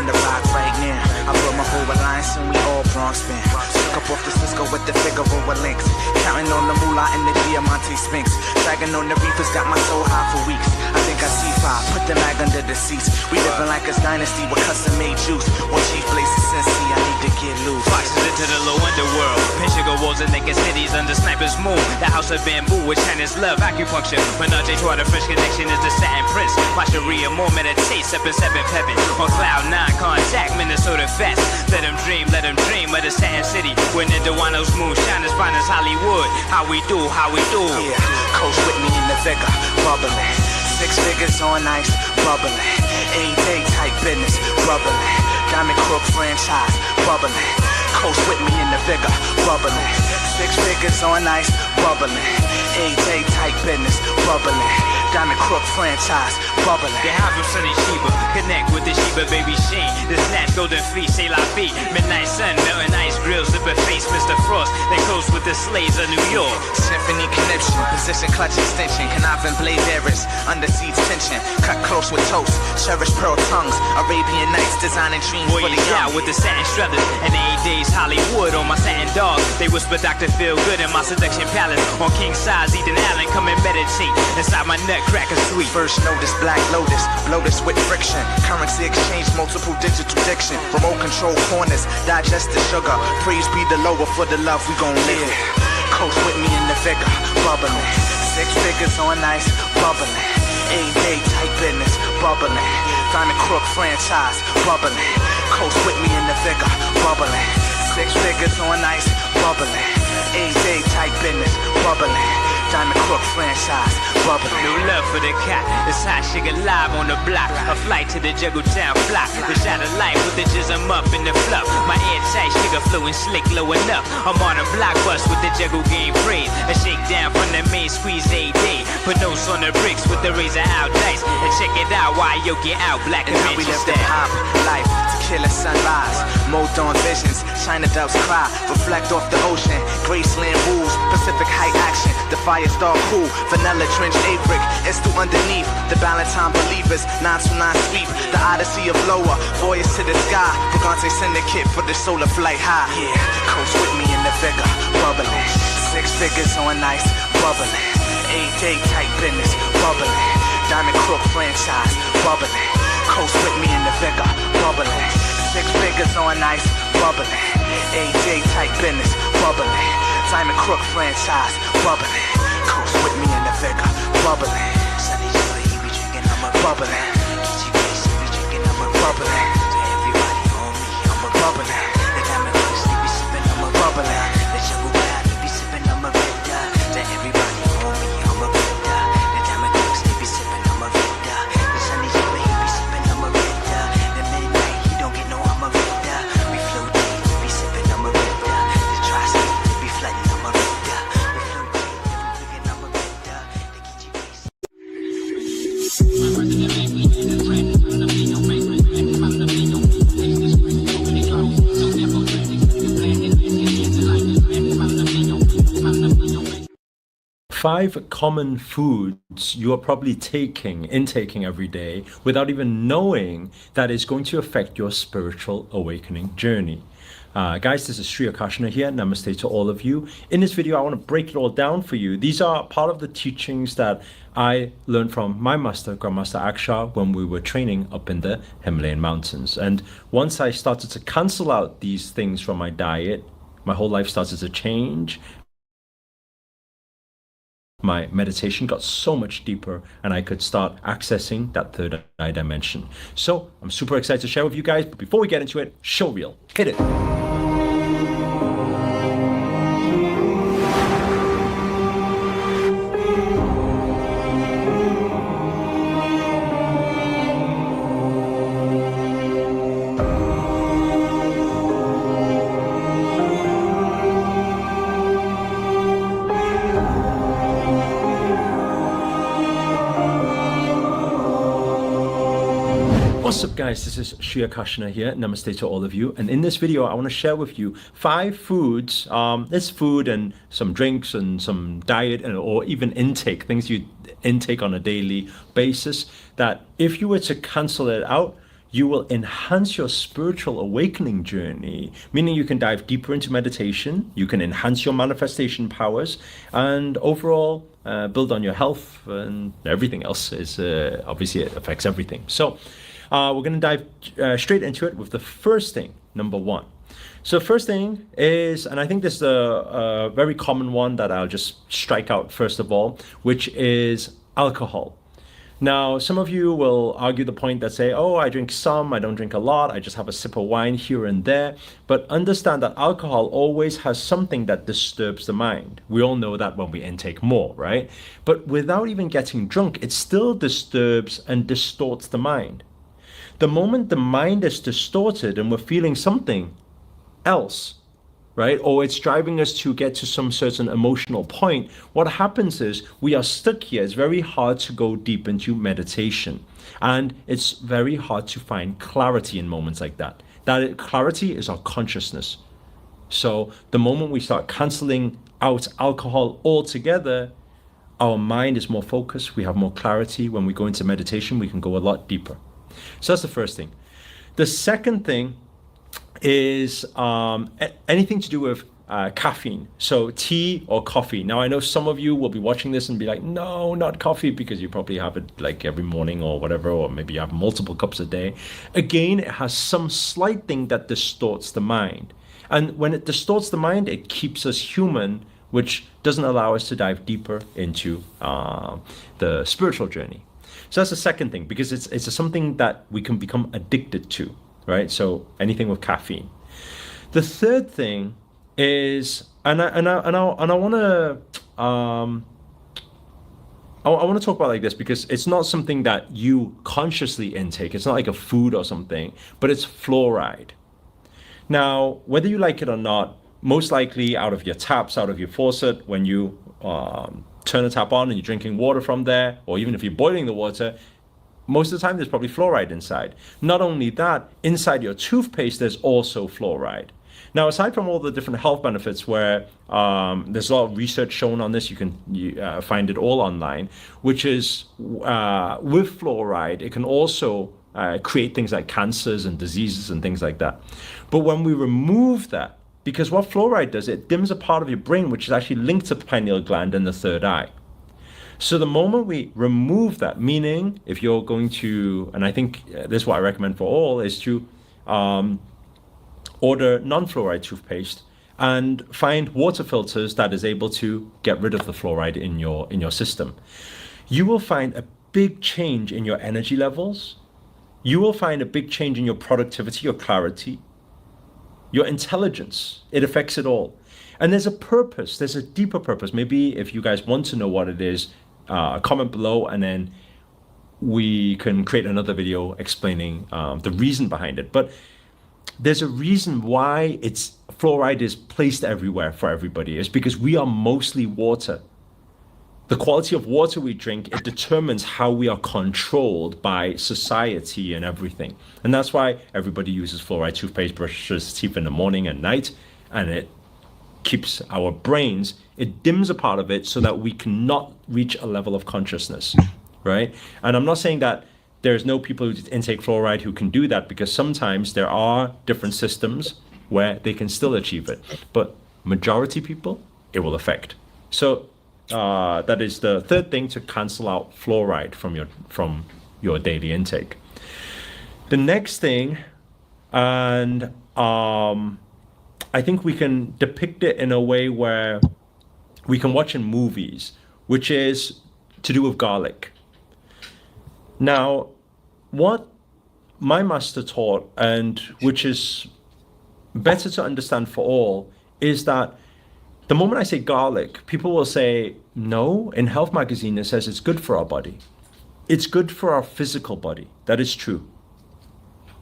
on the rock right now. I put my whole alliance and we all Bronx fan. Took up off the Cisco with the Figaro with links. Counting on the moolah and the Diamante Sphinx. Dragging on the reefers, got my soul high for weeks. I think I see five, put the mag under the seats. We living like it's dynasty with custom made juice. Or chief places since I need to get loose. Foxes into the low underworld. Pinsugar walls and naked cities under sniper's moon. The house of bamboo with China's love, acupuncture. Menage a trois, the French connection is the satin prince. My Sharia more meditates up in 7th heaven. On cloud 9 contact, Minnesota fest. Let them dream of the satin city. When the Dewano's moonshine is fine as Hollywood. How we do. Yeah, coach with me in the Vega, bubbling. 6 figures on ice, bubbling. 8-day type business, bubbling. Diamond Crook franchise, bubbling. Coach with me in the Vega, bubbling. 6 figures on ice, bubbling. 8-day type business, bubbling. Diamond Crook franchise, bubbling. They hide from Sunny Sheba, connect with the Sheba baby Sheen. The snatch golden feast, say la vie. Midnight sun, melting ice grills, zipper face, Mr. Frost. They close with the slaves of New York. Symphony connection, position clutch extension. Conniving blade bearers, under siege tension. Cut close with toast, cherish pearl tongues. Arabian Nights, designing dreams for the young. With the satin struthers, and 8 days Hollywood on my satin dog. They whisper Dr. Feel Good in my seduction palace. On king size, Eden Allen, come and meditate. Inside my nutcracker suite. First notice, Black Lotus, Lotus with friction. Currency exchange, multiple digital diction. Remote control corners, digest the sugar. Praise be the lower for the love we gon' live. Coach with me in the Vega, bubbling. 6 figures on ice, bubbling. 8-day type business, bubbling. Diamond Crook franchise, bubbling. Coach with me in the Vega, bubbling. 6 figures on ice, bubbling. 8-day type business, bubbling. Diamond Crook franchise, bubbling. New love for the cat, it's hot sugar live on the block. A flight to the Juggle Town block. The shadow light with the jism up in the fluff. My airtight sugar flowing slick, blowing up. I'm on a block bus with the Juggle game phrase. A shakedown from the main squeeze AD. Put notes on the bricks with the razor out dice. And check it out while you get out black and we live the pop life to kill a sunrise. Mold on visions, China doves cry. Reflect off the ocean, Graceland rules. Pacific height action, the fire star cool. Vanilla trench Averick, it's still underneath. The Valentine believers, 929 sweep. The Odyssey of lower, voyage to the sky. Brigante syndicate for the solar flight high. Yeah, coach with me in the Vega, bubbling. 6 figures on ice, bubbling. 8-day type business, bubbling. Diamond Crook franchise, bubbling. Coach with me in the Vega, bubbling. 6 figures on ice, bubbling. 8-day type business, bubbling. Diamond Crook franchise, bubbling. Coach with me in the Vega, bubbling. Sunny Joy, he be drinking, I'm a bubbling. Kitchen Grace, he be drinking, I'm a bubbling. To everybody on me, I'm a bubbling. The Diamond Crooks, they be sipping, I'm a bubbling. The Jungle Wild, they be sipping, I'm a red dot. To everybody on me, I'm a red dot. The Diamond Crooks, they be sipping, I'm a red dot. The Sunny Joy, he be sipping, I'm a red dot. The Midnight, he don't get no, I'm a red dot. We flow deep, we be sipping, I'm a red dot. The Tri-State, they be flooding, I'm a red dot. We flow deep, they be wiggin', I'm a red dot. The Kitchen Grace. Five common foods you are probably intaking every day without even knowing that it's going to affect your spiritual awakening journey. Guys, this is Sri Akashana here. Namaste to all of you. In this video, I want to break it all down for you. These are part of the teachings that I learned from my master, Grandmaster Aksha, when we were training up in the Himalayan mountains. And once I started to cancel out these things from my diet, my whole life started to change. My meditation got so much deeper and I could start accessing that third eye dimension. So I'm super excited to share with you guys, but before we get into it, show reel, hit it. What's up guys, this is Sri Akashana here. Namaste to all of you. And in this video, I want to share with you 5 foods, this food and some drinks and some diet or even intake, things you intake on a daily basis, that if you were to cancel it out, you will enhance your spiritual awakening journey, meaning you can dive deeper into meditation, you can enhance your manifestation powers, and overall build on your health, and everything else is obviously it affects everything. So we're going to dive straight into it with the first thing, number one. So first thing is, and I think this is a very common one that I'll just strike out first of all, which is alcohol. Now, some of you will argue the point that say, oh, I drink some, I don't drink a lot, I just have a sip of wine here and there. But understand that alcohol always has something that disturbs the mind. We all know that when we intake more, right? But without even getting drunk, it still disturbs and distorts the mind. The moment the mind is distorted and we're feeling something else, right? Or it's driving us to get to some certain emotional point. What happens is we are stuck here. It's very hard to go deep into meditation. And it's very hard to find clarity in moments like that. That clarity is our consciousness. So the moment we start canceling out alcohol altogether, our mind is more focused. We have more clarity. When we go into meditation, we can go a lot deeper. So that's the first thing. The second thing is anything to do with caffeine, so tea or coffee. Now, I know some of you will be watching this and be like, no, not coffee, because you probably have it like every morning or whatever, or maybe you have multiple cups a day. Again, it has some slight thing that distorts the mind. And when it distorts the mind, it keeps us human, which doesn't allow us to dive deeper into the spiritual journey. So that's the second thing, because it's something that we can become addicted to. Right, so anything with caffeine. The third thing is, and I want to talk about like this, because it's not something that you consciously intake. It's not like a food or something, but it's fluoride. Now, whether you like it or not, most likely out of your taps, out of your faucet, when you turn the tap on and you're drinking water from there, or even if you're boiling the water, most of the time there's probably fluoride inside. Not only that, inside your toothpaste there's also fluoride. Now, aside from all the different health benefits where there's a lot of research shown on this, you can find it all online, which is with fluoride, it can also create things like cancers and diseases and things like that. But when we remove that, because what fluoride does, it dims a part of your brain which is actually linked to the pineal gland and the third eye. So the moment we remove that, meaning if you're going to, and I think this is what I recommend for all, is to order non-fluoride toothpaste and find water filters that is able to get rid of the fluoride in your system. You will find a big change in your energy levels. You will find a big change in your productivity, your clarity, your intelligence. It affects it all. And there's a purpose, there's a deeper purpose. Maybe if you guys want to know what it is, comment below, and then we can create another video explaining the reason behind it. But there's a reason why fluoride is placed everywhere for everybody. It's because we are mostly water. The quality of water we drink, it determines how we are controlled by society and everything. And that's why everybody uses fluoride toothpaste, brushes teeth in the morning and night, and it keeps our brains, it dims a part of it so that we cannot reach a level of consciousness, right? And I'm not saying that there's no people who intake fluoride who can do that, because sometimes there are different systems where they can still achieve it. But majority people, it will affect. So that is the third thing, to cancel out fluoride from your daily intake. The next thing, and I think we can depict it in a way where we can watch in movies, which is to do with garlic. Now, what my master taught, and which is better to understand for all, is that the moment I say garlic, people will say, no, in Health Magazine it says it's good for our body. It's good for our physical body. That is true.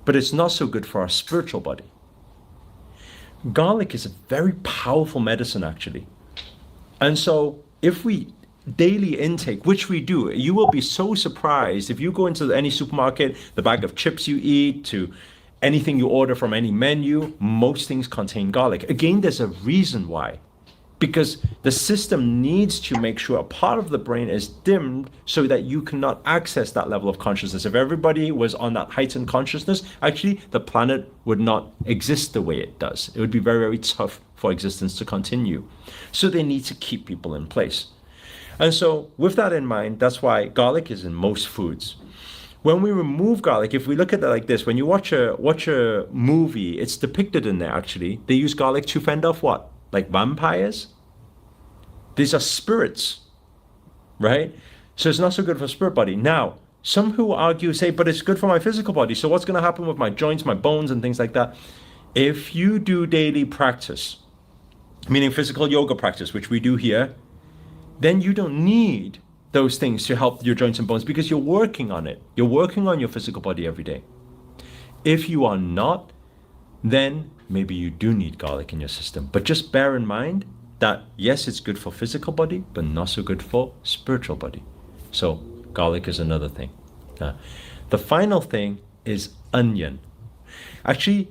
But it's not so good for our spiritual body. Garlic is a very powerful medicine, actually. And so if we daily intake, which we do, you will be so surprised if you go into any supermarket, the bag of chips you eat to anything you order from any menu, most things contain garlic. Again, there's a reason why. because the system needs to make sure a part of the brain is dimmed so that you cannot access that level of consciousness. If everybody was on that heightened consciousness, actually the planet would not exist the way it does. It would be very, very tough for existence to continue. So they need to keep people in place. And so with that in mind, that's why garlic is in most foods. When we remove garlic, if we look at it like this, when you watch a movie, it's depicted in there actually. They use garlic to fend off what? Like vampires? These are spirits, right? So it's not so good for spirit body. Now, some who argue say, but it's good for my physical body. So what's going to happen with my joints, my bones, and things like that? If you do daily practice, meaning physical yoga practice, which we do here, then you don't need those things to help your joints and bones because you're working on it. You're working on your physical body every day. If you are not, then maybe you do need garlic in your system. But just bear in mind that yes, it's good for physical body, but not so good for spiritual body. So garlic is another thing. The final thing is onion. Actually,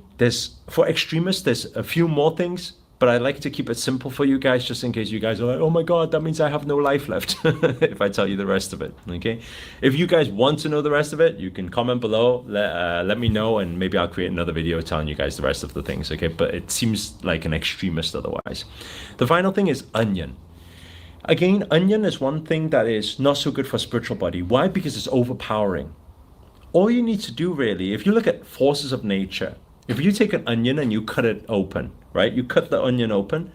for extremists, there's a few more things, but I like to keep it simple for you guys, just in case you guys are like, oh my God, that means I have no life left if I tell you the rest of it, okay? If you guys want to know the rest of it, you can comment below, let me know, and maybe I'll create another video telling you guys the rest of the things, okay? But it seems like an extremist otherwise. The final thing is onion. Again, onion is one thing that is not so good for spiritual body. Why? Because it's overpowering. All you need to do really, if you look at forces of nature, if you take an onion and you cut it open, right? You cut the onion open,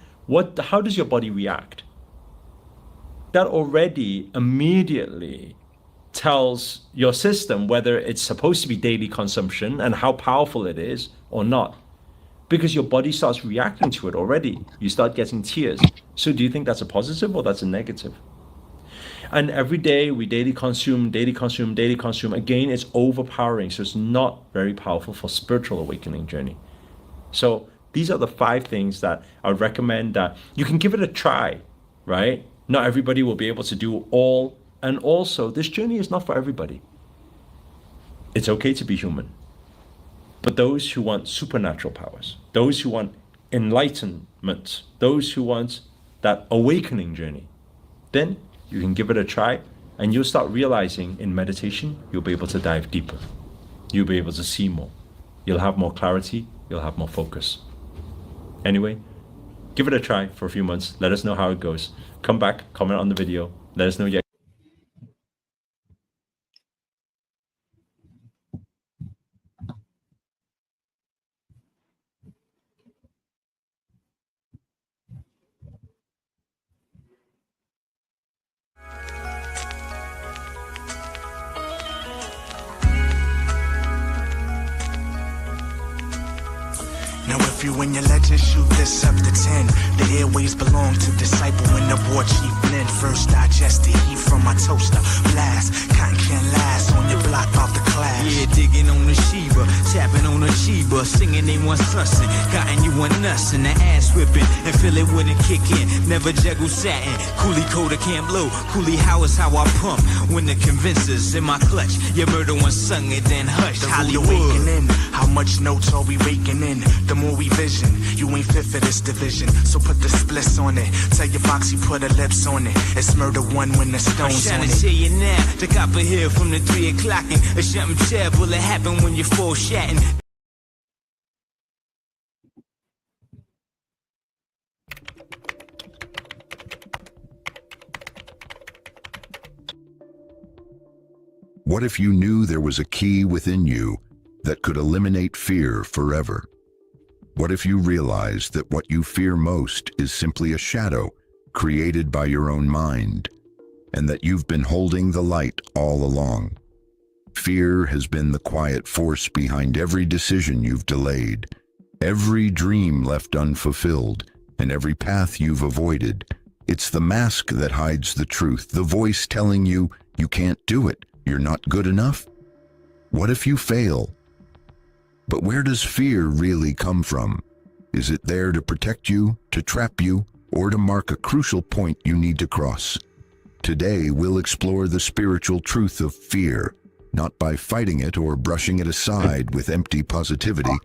how does your body react? That already immediately tells your system whether it's supposed to be daily consumption and how powerful it is or not. Because your body starts reacting to it already. You start getting tears. So do you think that's a positive or that's a negative? And every day we daily consume. Again, it's overpowering. So it's not very powerful for spiritual awakening journey. So these are the 5 things that I would recommend that you can give it a try, right? Not everybody will be able to do all. And also, this journey is not for everybody. It's okay to be human. But those who want supernatural powers, those who want enlightenment, those who want that awakening journey, then you can give it a try and you'll start realizing in meditation, you'll be able to dive deeper. You'll be able to see more. You'll have more clarity. You'll have more focus. Anyway, give it a try for a few months. Let us know how it goes. Come back, comment on the video. Let us know your Now if you and your legend shoot this up to 10, the airways belong to Disciple and the war chief Lynn. First digest the heat from my toaster. Blast, cotton can last on your block about the class. Yeah, digging on the Sheba, tapping on the Sheba, singing they want sussin', gotten you one nuts and the ass whipping, and feel it wouldn't kick in. Never juggle satin, coolie coda can't blow. Coolie how is how I pump when the convincers in my clutch. Your murder one sung it, then hush. The Hollywood. awakening, how much notes are we raking in? The more we vision, you ain't fit for this division. So put the splits on it. Tell your Foxy put her lips on it. It's murder one when the I'm stone's trying on to it. tell you now, the copper here from the 3 o'clock and a something terrible that happen when you're full shatting. What if you knew there was a key within you that could eliminate fear forever? What if you realized that what you fear most is simply a shadow created by your own mind, and that you've been holding the light all along? Fear has been the quiet force behind every decision you've delayed, every dream left unfulfilled, and every path you've avoided. It's the mask that hides the truth, the voice telling you you can't do it, you're not good enough. What if you fail? But where does fear really come from? Is it there to protect you, to trap you, or to mark a crucial point you need to cross? Today, we'll explore the spiritual truth of fear, not by fighting it or brushing it aside with empty positivity,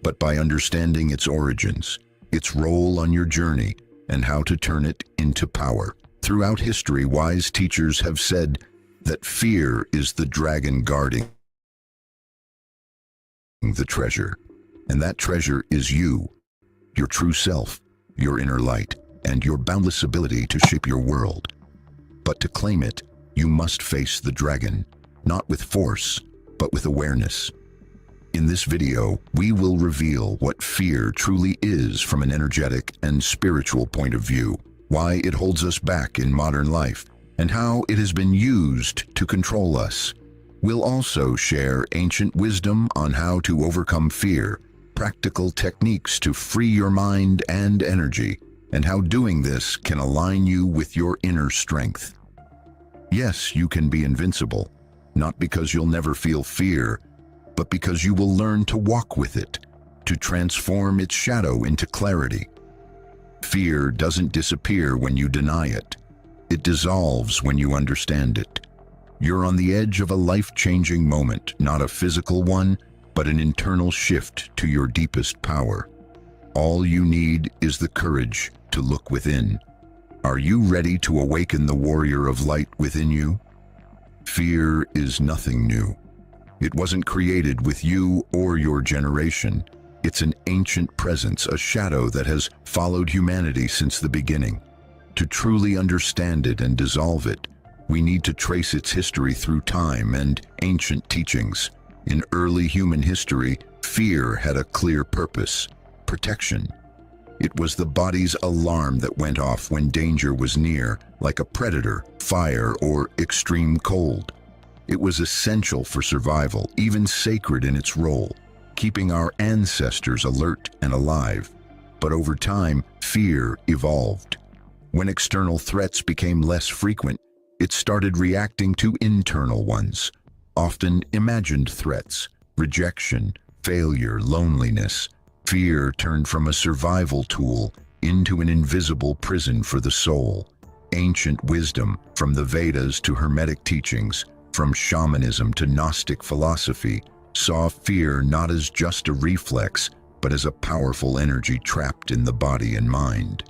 but by understanding its origins, its role on your journey, and how to turn it into power. Throughout history, wise teachers have said that fear is the dragon guarding the treasure. And that treasure is you, your true self, your inner light, and your boundless ability to shape your world. But to claim it, you must face the dragon, not with force, but with awareness. In this video, we will reveal what fear truly is from an energetic and spiritual point of view, why it holds us back in modern life, and how it has been used to control us. We'll also share ancient wisdom on how to overcome fear, practical techniques to free your mind and energy, and how doing this can align you with your inner strength. Yes, you can be invincible, not because you'll never feel fear, but because you will learn to walk with it, to transform its shadow into clarity. Fear doesn't disappear when you deny it. It dissolves when you understand it. You're on the edge of a life-changing moment, not a physical one, but an internal shift to your deepest power. All you need is the courage to look within. Are you ready to awaken the warrior of light within you? Fear is nothing new. It wasn't created with you or your generation. It's an ancient presence, a shadow that has followed humanity since the beginning. To truly understand it and dissolve it, we need to trace its history through time and ancient teachings. In early human history, fear had a clear purpose: protection. It was the body's alarm that went off when danger was near, like a predator, fire, or extreme cold. It was essential for survival, even sacred in its role, keeping our ancestors alert and alive. But over time, fear evolved. When external threats became less frequent, it started reacting to internal ones, often imagined threats: rejection, failure, loneliness. Fear turned from a survival tool into an invisible prison for the soul. Ancient wisdom, from the Vedas to Hermetic teachings, from shamanism to Gnostic philosophy, saw fear not as just a reflex, but as a powerful energy trapped in the body and mind.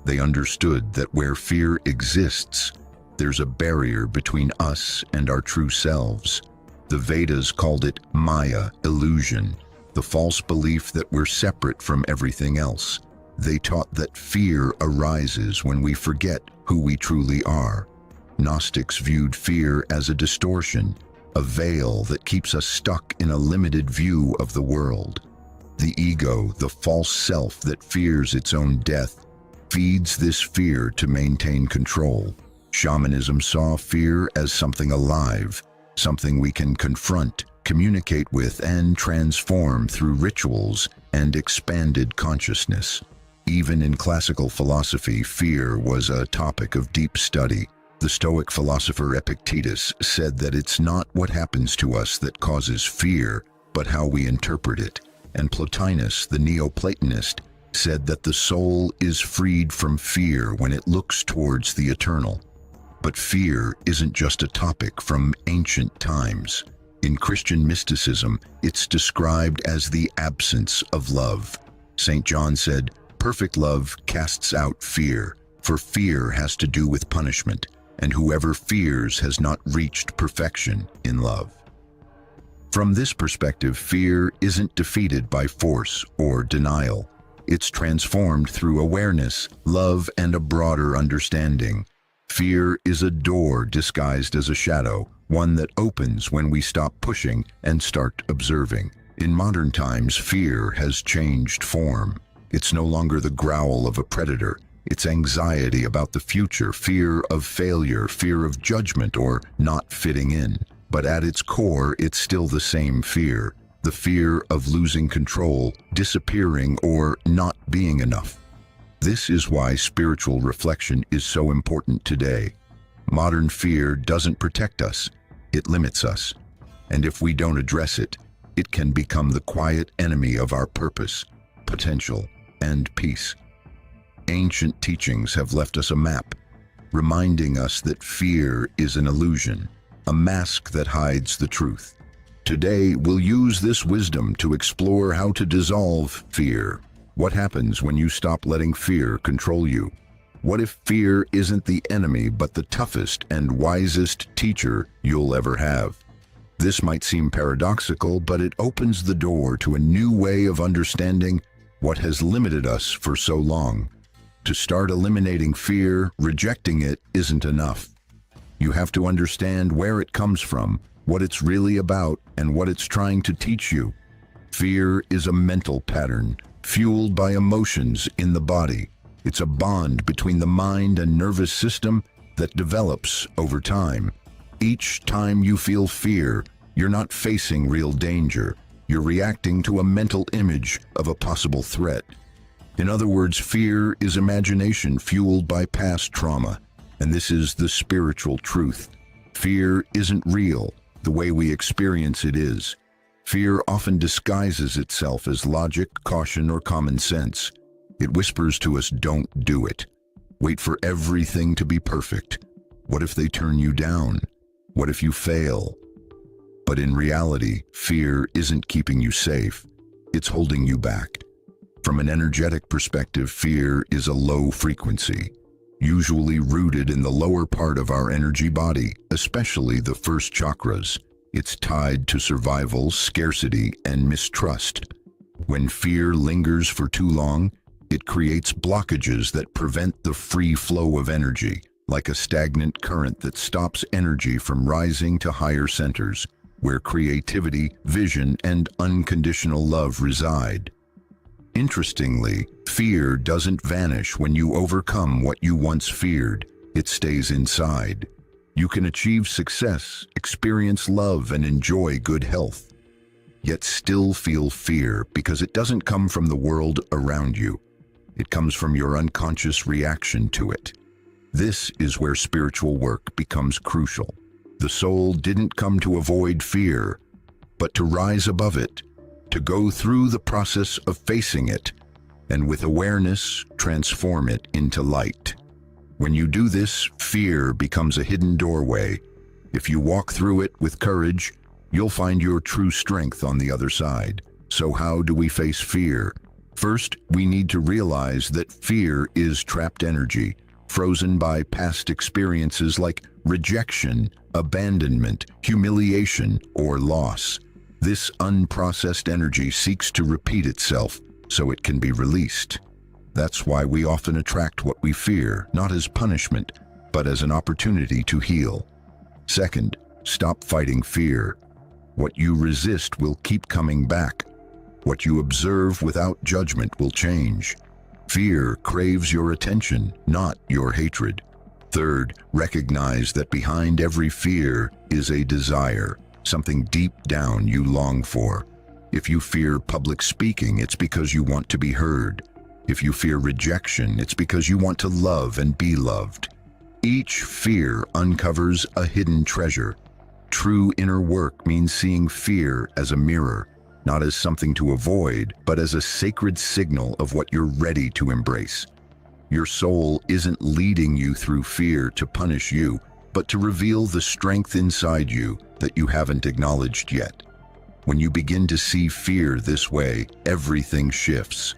They understood that where fear exists, there's a barrier between us and our true selves. The Vedas called it Maya, illusion, the false belief that we're separate from everything else. They taught that fear arises when we forget who we truly are. Gnostics viewed fear as a distortion, a veil that keeps us stuck in a limited view of the world. The ego, the false self that fears its own death, feeds this fear to maintain control. Shamanism saw fear as something alive, something we can confront, communicate with, and transform through rituals and expanded consciousness. Even in classical philosophy, fear was a topic of deep study. The Stoic philosopher Epictetus said that it's not what happens to us that causes fear, but how we interpret it. And Plotinus, the Neoplatonist, said that the soul is freed from fear when it looks towards the eternal. But fear isn't just a topic from ancient times. In Christian mysticism, it's described as the absence of love. St. John said, "Perfect love casts out fear, for fear has to do with punishment, and whoever fears has not reached perfection in love." From this perspective, fear isn't defeated by force or denial. It's transformed through awareness, love, and a broader understanding. Fear is a door disguised as a shadow, one that opens when we stop pushing and start observing. In modern times, fear has changed form. It's no longer the growl of a predator. It's anxiety about the future, fear of failure, fear of judgment or not fitting in. But at its core, it's still the same fear, the fear of losing control, disappearing, or not being enough. This is why spiritual reflection is so important today. Modern fear doesn't protect us, it limits us. And if we don't address it, it can become the quiet enemy of our purpose, potential, and peace. Ancient teachings have left us a map, reminding us that fear is an illusion, a mask that hides the truth. Today, we'll use this wisdom to explore how to dissolve fear. What happens when you stop letting fear control you? What if fear isn't the enemy but the toughest and wisest teacher you'll ever have? This might seem paradoxical, but it opens the door to a new way of understanding what has limited us for so long. To start eliminating fear, rejecting it isn't enough. You have to understand where it comes from, what it's really about, and what it's trying to teach you. Fear is a mental pattern, fueled by emotions in the body. It's a bond between the mind and nervous system that develops over time. Each time you feel fear, you're not facing real danger. You're reacting to a mental image of a possible threat. In other words, fear is imagination fueled by past trauma, and this is the spiritual truth. Fear isn't real the way we experience it is. Fear often disguises itself as logic, caution, or common sense. It whispers to us, don't do it. Wait for everything to be perfect. What if they turn you down? What if you fail? But in reality, fear isn't keeping you safe. It's holding you back. From an energetic perspective, fear is a low frequency, usually rooted in the lower part of our energy body, especially the first chakras. It's tied to survival, scarcity, and mistrust. When fear lingers for too long, it creates blockages that prevent the free flow of energy, like a stagnant current that stops energy from rising to higher centers, where creativity, vision, and unconditional love reside. Interestingly, fear doesn't vanish when you overcome what you once feared. It stays inside. You can achieve success, experience love, and enjoy good health, yet still feel fear because it doesn't come from the world around you. It comes from your unconscious reaction to it. This is where spiritual work becomes crucial. The soul didn't come to avoid fear, but to rise above it, to go through the process of facing it, and with awareness, transform it into light. When you do this, fear becomes a hidden doorway. If you walk through it with courage, you'll find your true strength on the other side. So how do we face fear? First, we need to realize that fear is trapped energy, frozen by past experiences like rejection, abandonment, humiliation, or loss. This unprocessed energy seeks to repeat itself so it can be released. That's why we often attract what we fear, not as punishment, but as an opportunity to heal. Second, stop fighting fear. What you resist will keep coming back. What you observe without judgment will change. Fear craves your attention, not your hatred. Third, recognize that behind every fear is a desire, something deep down you long for. If you fear public speaking, it's because you want to be heard. If you fear rejection, it's because you want to love and be loved. Each fear uncovers a hidden treasure. True inner work means seeing fear as a mirror, not as something to avoid, but as a sacred signal of what you're ready to embrace. Your soul isn't leading you through fear to punish you, but to reveal the strength inside you that you haven't acknowledged yet. When you begin to see fear this way, everything shifts.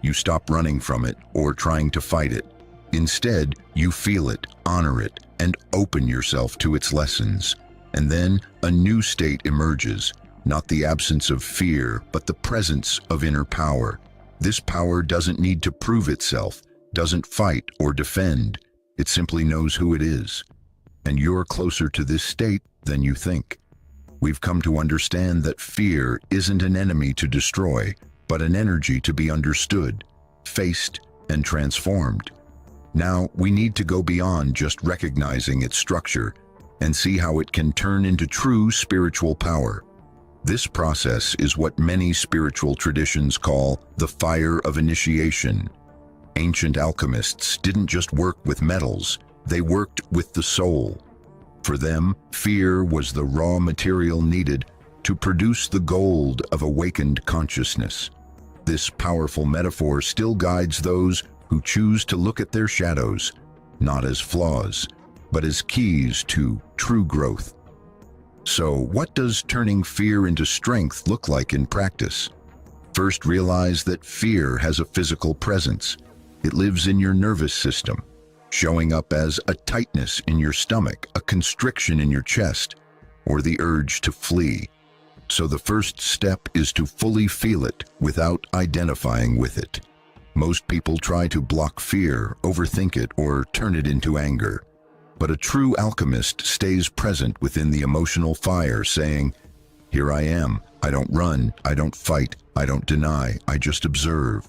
You stop running from it or trying to fight it. Instead, you feel it, honor it, and open yourself to its lessons. And then a new state emerges, not the absence of fear, but the presence of inner power. This power doesn't need to prove itself, doesn't fight or defend. It simply knows who it is. And you're closer to this state than you think. We've come to understand that fear isn't an enemy to destroy, but an energy to be understood, faced, and transformed. Now, we need to go beyond just recognizing its structure and see how it can turn into true spiritual power. This process is what many spiritual traditions call the fire of initiation. Ancient alchemists didn't just work with metals, they worked with the soul. For them, fear was the raw material needed to produce the gold of awakened consciousness. This powerful metaphor still guides those who choose to look at their shadows, not as flaws, but as keys to true growth. So, what does turning fear into strength look like in practice? First, realize that fear has a physical presence. It lives in your nervous system. showing up as a tightness in your stomach, a constriction in your chest, or the urge to flee. So the first step is to fully feel it without identifying with it. Most people try to block fear, overthink it, or turn it into anger. But a true alchemist stays present within the emotional fire, saying, "Here I am. I don't run, I don't fight, I don't deny, I just observe."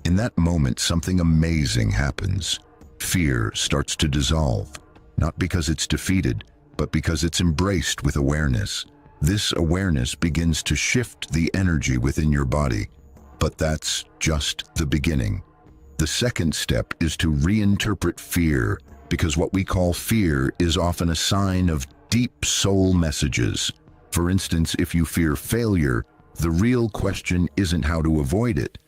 In that moment, something amazing happens. Fear starts to dissolve, not because it's defeated, but because it's embraced with awareness. This awareness begins to shift the energy within your body. But that's just the beginning. The second step is to reinterpret fear, because what we call fear is often a sign of deep soul messages. For instance, if you fear failure, the real question isn't how to avoid it,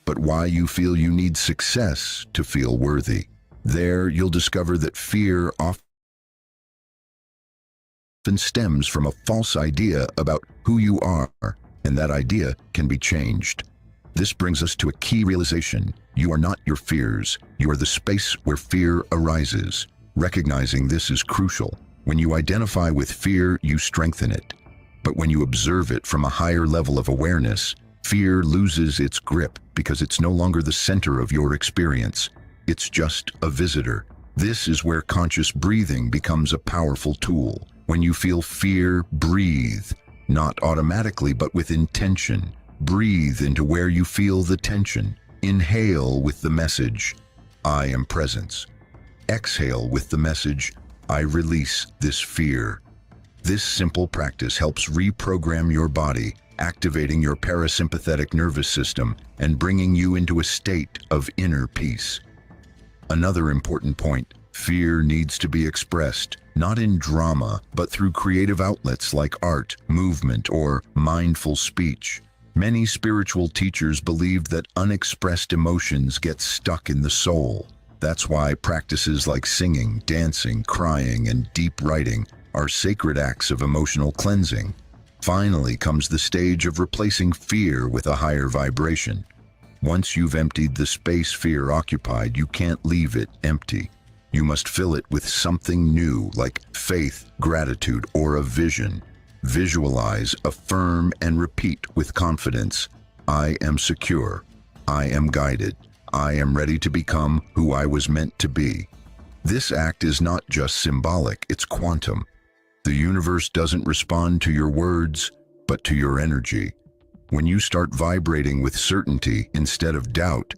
but why you feel you need success to feel worthy. There, you'll discover that fear often stems from a false idea about who you are, and that idea can be changed. This brings us to a key realization. You are not your fears. You are the space where fear arises. Recognizing this is crucial. When you identify with fear, you strengthen it. But when you observe it from a higher level of awareness, fear loses its grip because it's no longer the center of your experience. It's just a visitor. This is where conscious breathing becomes a powerful tool. When you feel fear, breathe, not automatically, but with intention. Breathe into where you feel the tension. Inhale with the message, "I am presence." Exhale with the message, "I release this fear." This simple practice helps reprogram your body, activating your parasympathetic nervous system and bringing you into a state of inner peace. Another important point, fear needs to be expressed, not in drama, but through creative outlets like art, movement, or mindful speech. Many spiritual teachers believed that unexpressed emotions get stuck in the soul. That's why practices like singing, dancing, crying, and deep writing are sacred acts of emotional cleansing. Finally comes the stage of replacing fear with a higher vibration. Once you've emptied the space fear occupied, you can't leave it empty. You must fill it with something new, like faith, gratitude, or a vision. Visualize, affirm, and repeat with confidence, "I am secure. I am guided. I am ready to become who I was meant to be." This act is not just symbolic, it's quantum. The universe doesn't respond to your words, but to your energy. When you start vibrating with certainty instead of doubt,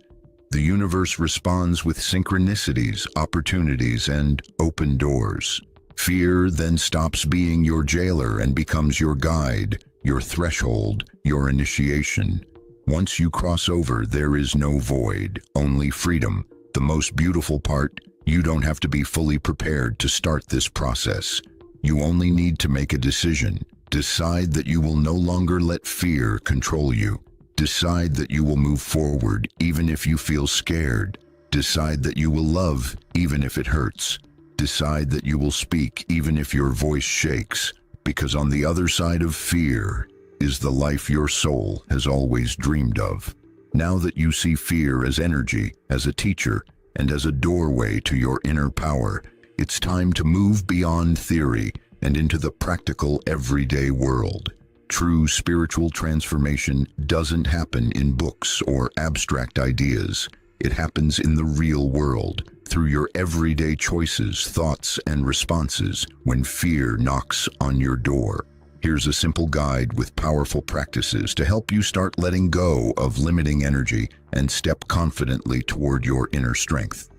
the universe responds with synchronicities, opportunities, and open doors. Fear then stops being your jailer and becomes your guide, your threshold, your initiation. Once you cross over, there is no void, only freedom. The most beautiful part, you don't have to be fully prepared to start this process. You only need to make a decision. Decide that you will no longer let fear control you. Decide that you will move forward even if you feel scared. Decide that you will love even if it hurts. Decide that you will speak even if your voice shakes, because on the other side of fear is the life your soul has always dreamed of. Now that you see fear as energy, as a teacher, and as a doorway to your inner power, it's time to move beyond theory and into the practical everyday world. True spiritual transformation doesn't happen in books or abstract ideas. It happens in the real world, through your everyday choices, thoughts, and responses when fear knocks on your door. Here's a simple guide with powerful practices to help you start letting go of limiting energy and step confidently toward your inner strength.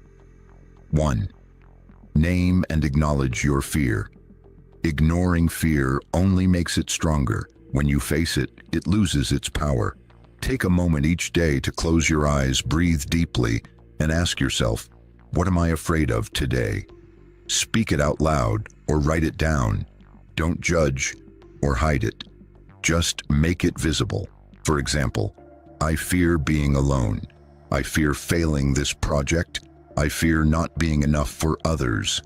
1. Name and acknowledge your fear. Ignoring fear only makes it stronger. When you face it, it loses its power. Take a moment each day to close your eyes, breathe deeply, and ask yourself, what am I afraid of today? Speak it out loud or write it down. Don't judge or hide it. Just make it visible. For example, I fear being alone. I fear failing this project. I fear not being enough for others.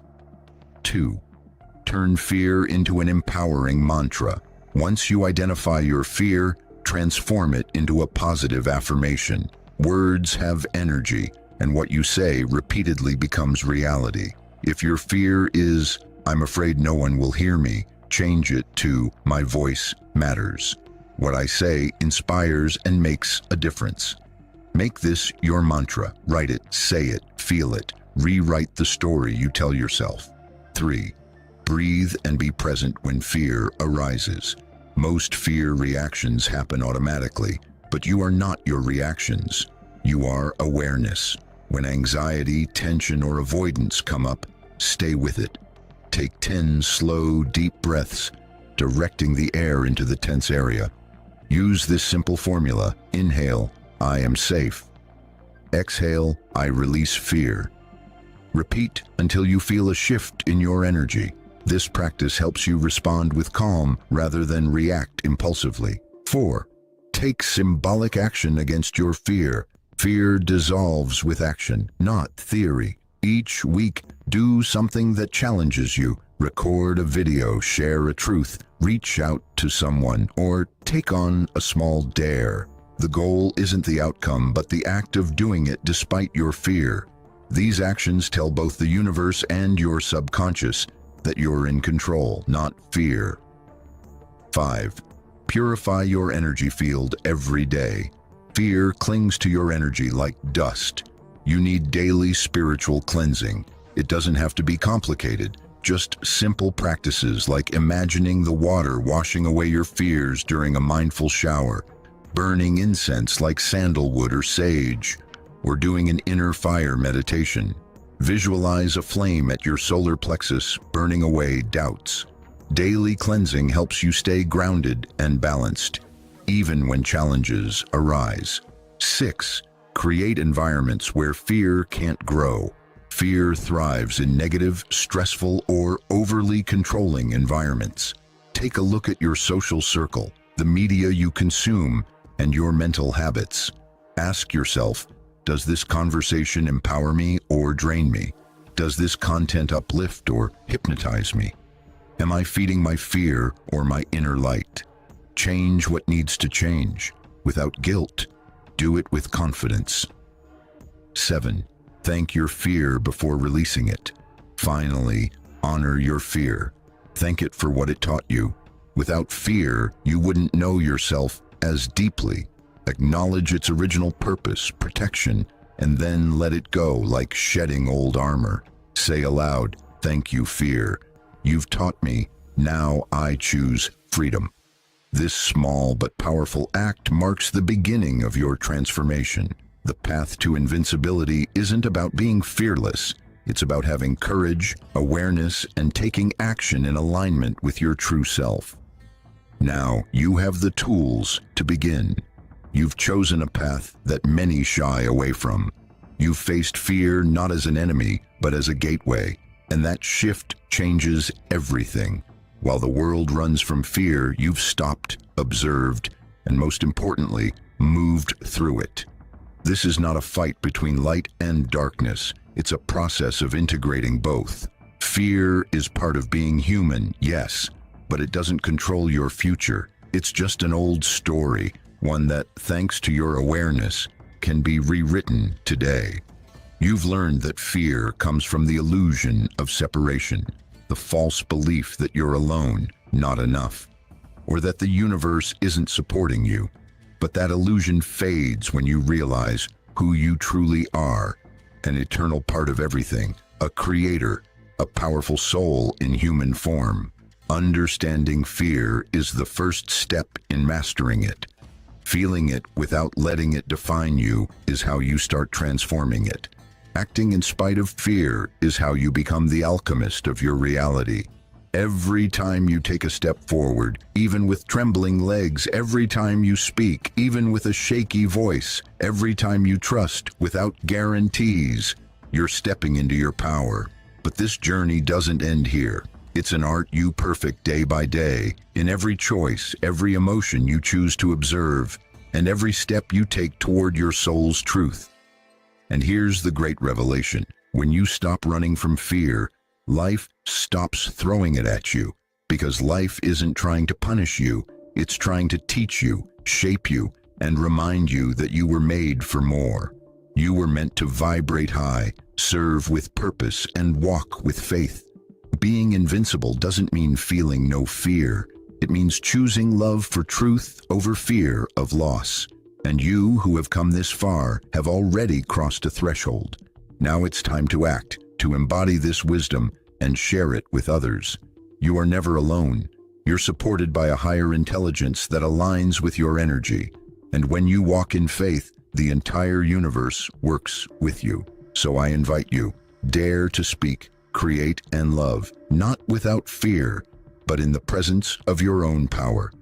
2. Turn fear into an empowering mantra. Once you identify your fear, transform it into a positive affirmation. Words have energy. and what you say repeatedly becomes reality. If your fear is, "I'm afraid no one will hear me," change it to, "My voice matters. What I say inspires and makes a difference." Make this your mantra. Write it, say it, feel it. Rewrite the story you tell yourself. 3. Breathe and be present when fear arises. Most fear reactions happen automatically, but you are not your reactions. You are awareness. When anxiety, tension, or avoidance come up, stay with it. Take 10 slow, deep breaths, directing the air into the tense area. Use this simple formula. Inhale, "I am safe." Exhale, "I release fear." Repeat until you feel a shift in your energy. This practice helps you respond with calm rather than react impulsively. 4. Take symbolic action against your fear. Fear dissolves with action, not theory. Each week, do something that challenges you. Record a video, share a truth, reach out to someone, or take on a small dare. The goal isn't the outcome, but the act of doing it despite your fear. These actions tell both the universe and your subconscious that you're in control, not fear. 5. Purify your energy field every day. Fear clings to your energy like dust. You need daily spiritual cleansing. It doesn't have to be complicated. Just simple practices like imagining the water washing away your fears during a mindful shower, burning incense like sandalwood or sage, or doing an inner fire meditation. Visualize a flame at your solar plexus burning away doubts. Daily cleansing helps you stay grounded and balanced, even when challenges arise. 6. Create environments where fear can't grow. Fear thrives in negative, stressful, or overly controlling environments. Take a look at your social circle, the media you consume, and your mental habits. Ask yourself, does this conversation empower me or drain me? Does this content uplift or hypnotize me? Am I feeding my fear or my inner light? Change what needs to change, without guilt. Do it with confidence. 7. Thank your fear before releasing it. Finally, honor your fear. Thank it for what it taught you. Without fear, you wouldn't know yourself as deeply. Acknowledge its original purpose, protection, and then let it go like shedding old armor. Say aloud, "Thank you, fear. You've taught me. Now I choose freedom." This small but powerful act marks the beginning of your transformation. The path to invincibility isn't about being fearless. It's about having courage, awareness, and taking action in alignment with your true self. Now, you have the tools to begin. You've chosen a path that many shy away from. You've faced fear not as an enemy, but as a gateway, and that shift changes everything. While the world runs from fear, you've stopped, observed, and most importantly, moved through it. This is not a fight between light and darkness. It's a process of integrating both. Fear is part of being human, yes, but it doesn't control your future. It's just an old story, one that, thanks to your awareness, can be rewritten today. You've learned that fear comes from the illusion of separation, the false belief that you're alone, not enough, or that the universe isn't supporting you. But that illusion fades when you realize who you truly are, an eternal part of everything, a creator, a powerful soul in human form. Understanding fear is the first step in mastering it. Feeling it without letting it define you is how you start transforming it. Acting in spite of fear is how you become the alchemist of your reality. Every time you take a step forward, even with trembling legs, every time you speak, even with a shaky voice, every time you trust without guarantees, you're stepping into your power. But this journey doesn't end here. It's an art you perfect day by day, in every choice, every emotion you choose to observe, and every step you take toward your soul's truth. And here's the great revelation. When you stop running from fear, life stops throwing it at you, because life isn't trying to punish you, it's trying to teach you, shape you, and remind you that you were made for more. You were meant to vibrate high, serve with purpose, and walk with faith. Being invincible doesn't mean feeling no fear. It means choosing love for truth over fear of loss. And you who have come this far have already crossed a threshold. Now it's time to act, to embody this wisdom and share it with others. You are never alone. You're supported by a higher intelligence that aligns with your energy. And when you walk in faith, the entire universe works with you. So I invite you, dare to speak, create, and love, not without fear, but in the presence of your own power.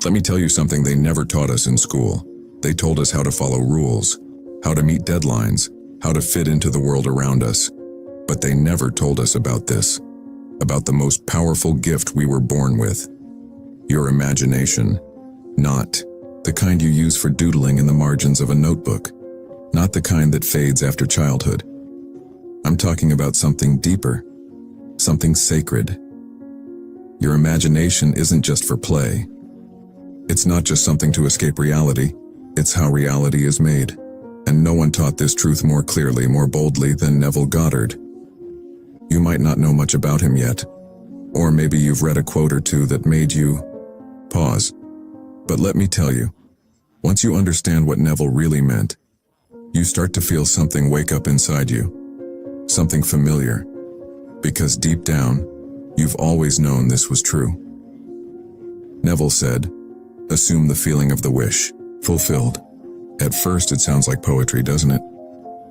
Let me tell you something they never taught us in school. They told us how to follow rules, how to meet deadlines, how to fit into the world around us. But they never told us about this, about the most powerful gift we were born with. Your imagination. Not the kind you use for doodling in the margins of a notebook. Not the kind that fades after childhood. I'm talking about something deeper, something sacred. Your imagination isn't just for play. It's not just something to escape reality, it's how reality is made. And no one taught this truth more clearly, more boldly than Neville Goddard. You might not know much about him yet, or maybe you've read a quote or two that made you pause. But let me tell you, once you understand what Neville really meant, you start to feel something wake up inside you, something familiar, because deep down, you've always known this was true. Neville said, "Assume the feeling of the wish, fulfilled." At first it sounds like poetry, doesn't it?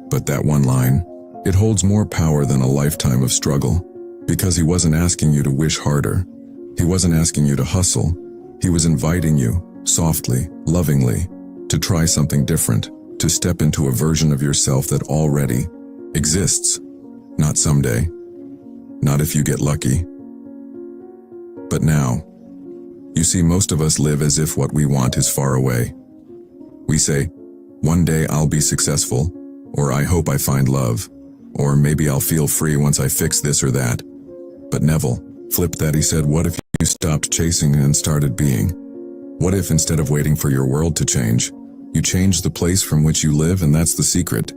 But that one line, it holds more power than a lifetime of struggle, because he wasn't asking you to wish harder. He wasn't asking you to hustle. He was inviting you, softly, lovingly, to try something different, to step into a version of yourself that already exists. Not someday. Not if you get lucky. But now, you see, most of us live as if what we want is far away. We say, one day I'll be successful, or I hope I find love, or maybe I'll feel free once I fix this or that. But Neville flipped that. He said, what if you stopped chasing and started being? What if instead of waiting for your world to change, you change the place from which you live? And that's the secret.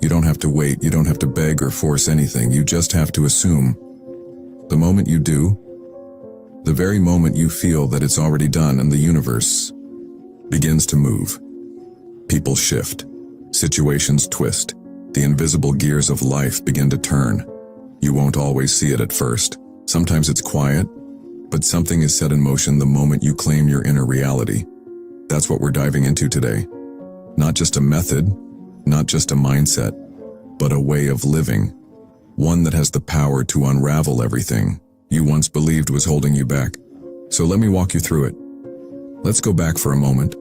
You don't have to wait, you don't have to beg or force anything, you just have to assume. The moment you do, the very moment you feel that it's already done and the universe begins to move. People shift, situations twist, the invisible gears of life begin to turn. You won't always see it at first. Sometimes it's quiet, but something is set in motion the moment you claim your inner reality. That's what we're diving into today. Not just a method, not just a mindset, but a way of living. One that has the power to unravel everything you once believed was holding you back. So let me walk you through it. Let's go back for a moment.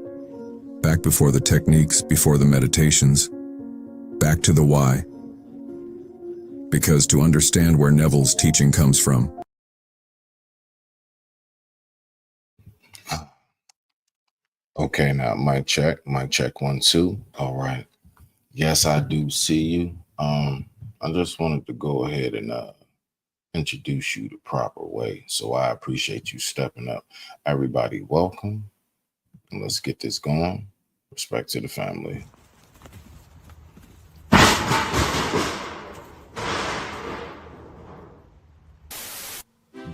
Back before the techniques, before the meditations. Back to the why. Because to understand where Neville's teaching comes from. Okay, now mic check 1 2. All right. Yes, I do see you. I just wanted to go ahead and introduce you the proper way. So I appreciate you stepping up. Everybody, welcome. And let's get this going. Respect to the family.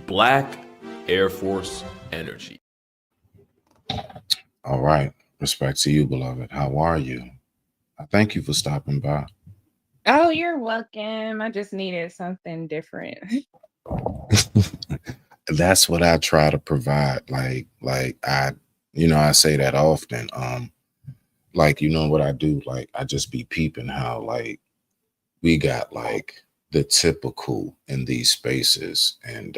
Black Air Force energy. All right. Respect to you, beloved. How are you? I thank you for stopping by. Oh, you're welcome. I just needed something different. That's what I try to provide. Like I say that often. Like, you know what I do? Like, I just be peeping how, like, we got, like, the typical in these spaces. And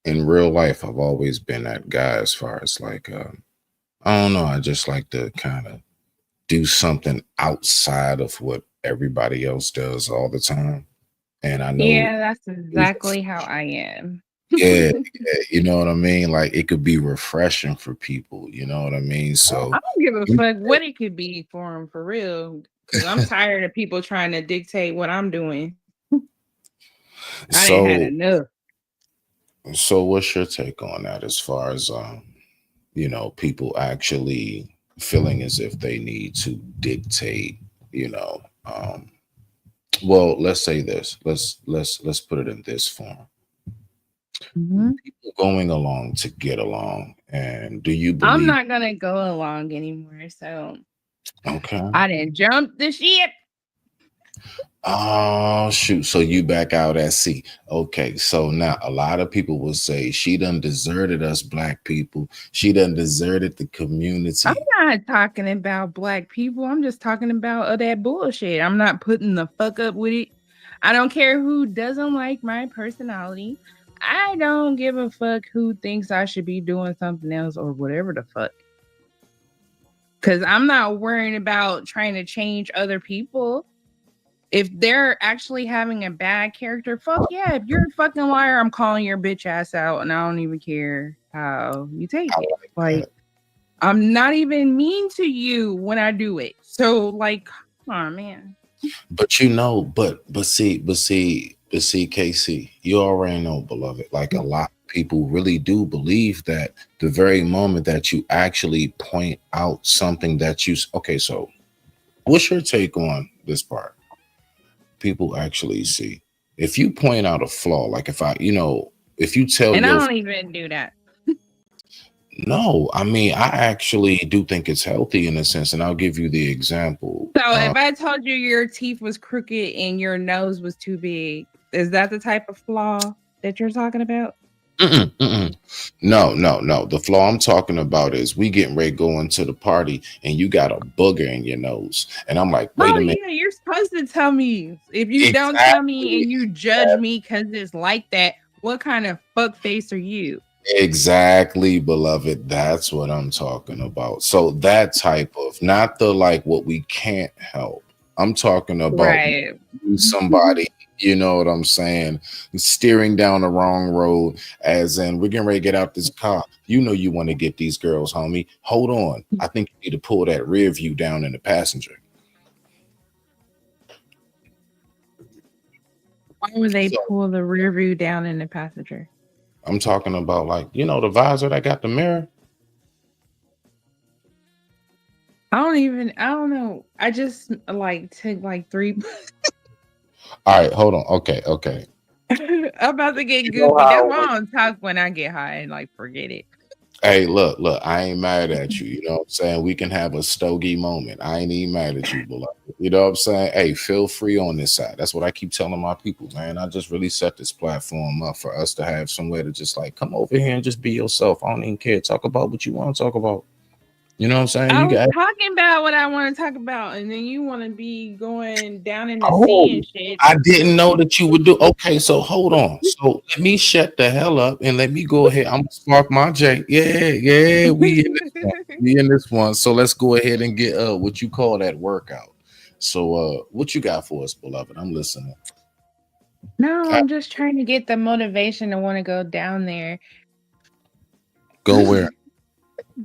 in real life, I've always been that guy as far as, like, I don't know. I just like to kind of do something outside of what everybody else does all the time. And I know, Yeah, that's exactly how I am. yeah, you know what I mean? Like, it could be refreshing for people. You know what I mean? So, I don't give a fuck what it could be for them, for real. Because I'm tired of people trying to dictate what I'm doing. I ain't had enough. So what's your take on that as far as people actually feeling as if they need to dictate, well, let's say this. Let's put it in this form. Mhm. People going along to get along. And do you believe I'm not going to go along anymore. So okay. I didn't jump the ship. Oh shoot. So you back out at sea. Okay. So now a lot of people will say she done deserted us black people. She done deserted the community. I'm not talking about black people. I'm just talking about that bullshit. I'm not putting the fuck up with it. I don't care who doesn't like my personality. I don't give a fuck who thinks I should be doing something else or whatever the fuck. Because I'm not worrying about trying to change other people. If they're actually having a bad character, fuck yeah. If you're a fucking liar, I'm calling your bitch ass out and I don't even care how you take it. Like, I'm not even mean to you when I do it. So, like, come on, man. But see, KC, you already know, beloved, like a lot of people really do believe that the very moment that you actually point out something that okay, so what's your take on this part? People actually see if you point out a flaw, like if you tell, and I don't even do that. No, I mean, I actually do think it's healthy in a sense, and I'll give you the example. So if I told you your teeth was crooked and your nose was too big, is that the type of flaw that you're talking about? No. The flaw I'm talking about is we getting ready to go into the party and you got a booger in your nose. And I'm like, wait a minute. Yeah, you're supposed to tell me. If you don't tell me and you judge me because it's like that, what kind of fuck face are you? Exactly, beloved. That's what I'm talking about. So that type of, not the like what we can't help. I'm talking about somebody You know what I'm saying? Steering down the wrong road, as in we're getting ready to get out this car. You know you want to get these girls, homie. Hold on. I think you need to pull that rear view down in the passenger. Why would they So pull the rear view down in the passenger? I'm talking about, like, you know, the visor that got the mirror. I don't know. I just like took like 3. All right, hold on. Okay. I'm about to get You know goofy. That's how why I don't talk when I get high and like forget it. Hey, look, I ain't mad at you. You know what I'm saying? We can have a stogie moment. I ain't even mad at you, beloved. You know what I'm saying? Hey, feel free on this side. That's what I keep telling my people, man. I just really set this platform up for us to have somewhere to just like come over here and just be yourself. I don't even care. Talk about what you want to talk about. You know what I'm saying? I You was got talking about what I want to talk about, and then you want to be going down in the Oh, sea and shit. I didn't know that you would do. Okay, so hold on. So let me shut the hell up and let me go ahead. I'm gonna spark my J. Yeah, we in this one. We in this one. So let's go ahead and get what you call that workout. So what you got for us, beloved? I'm listening. No, I'm just trying to get the motivation to want to go down there. Go where?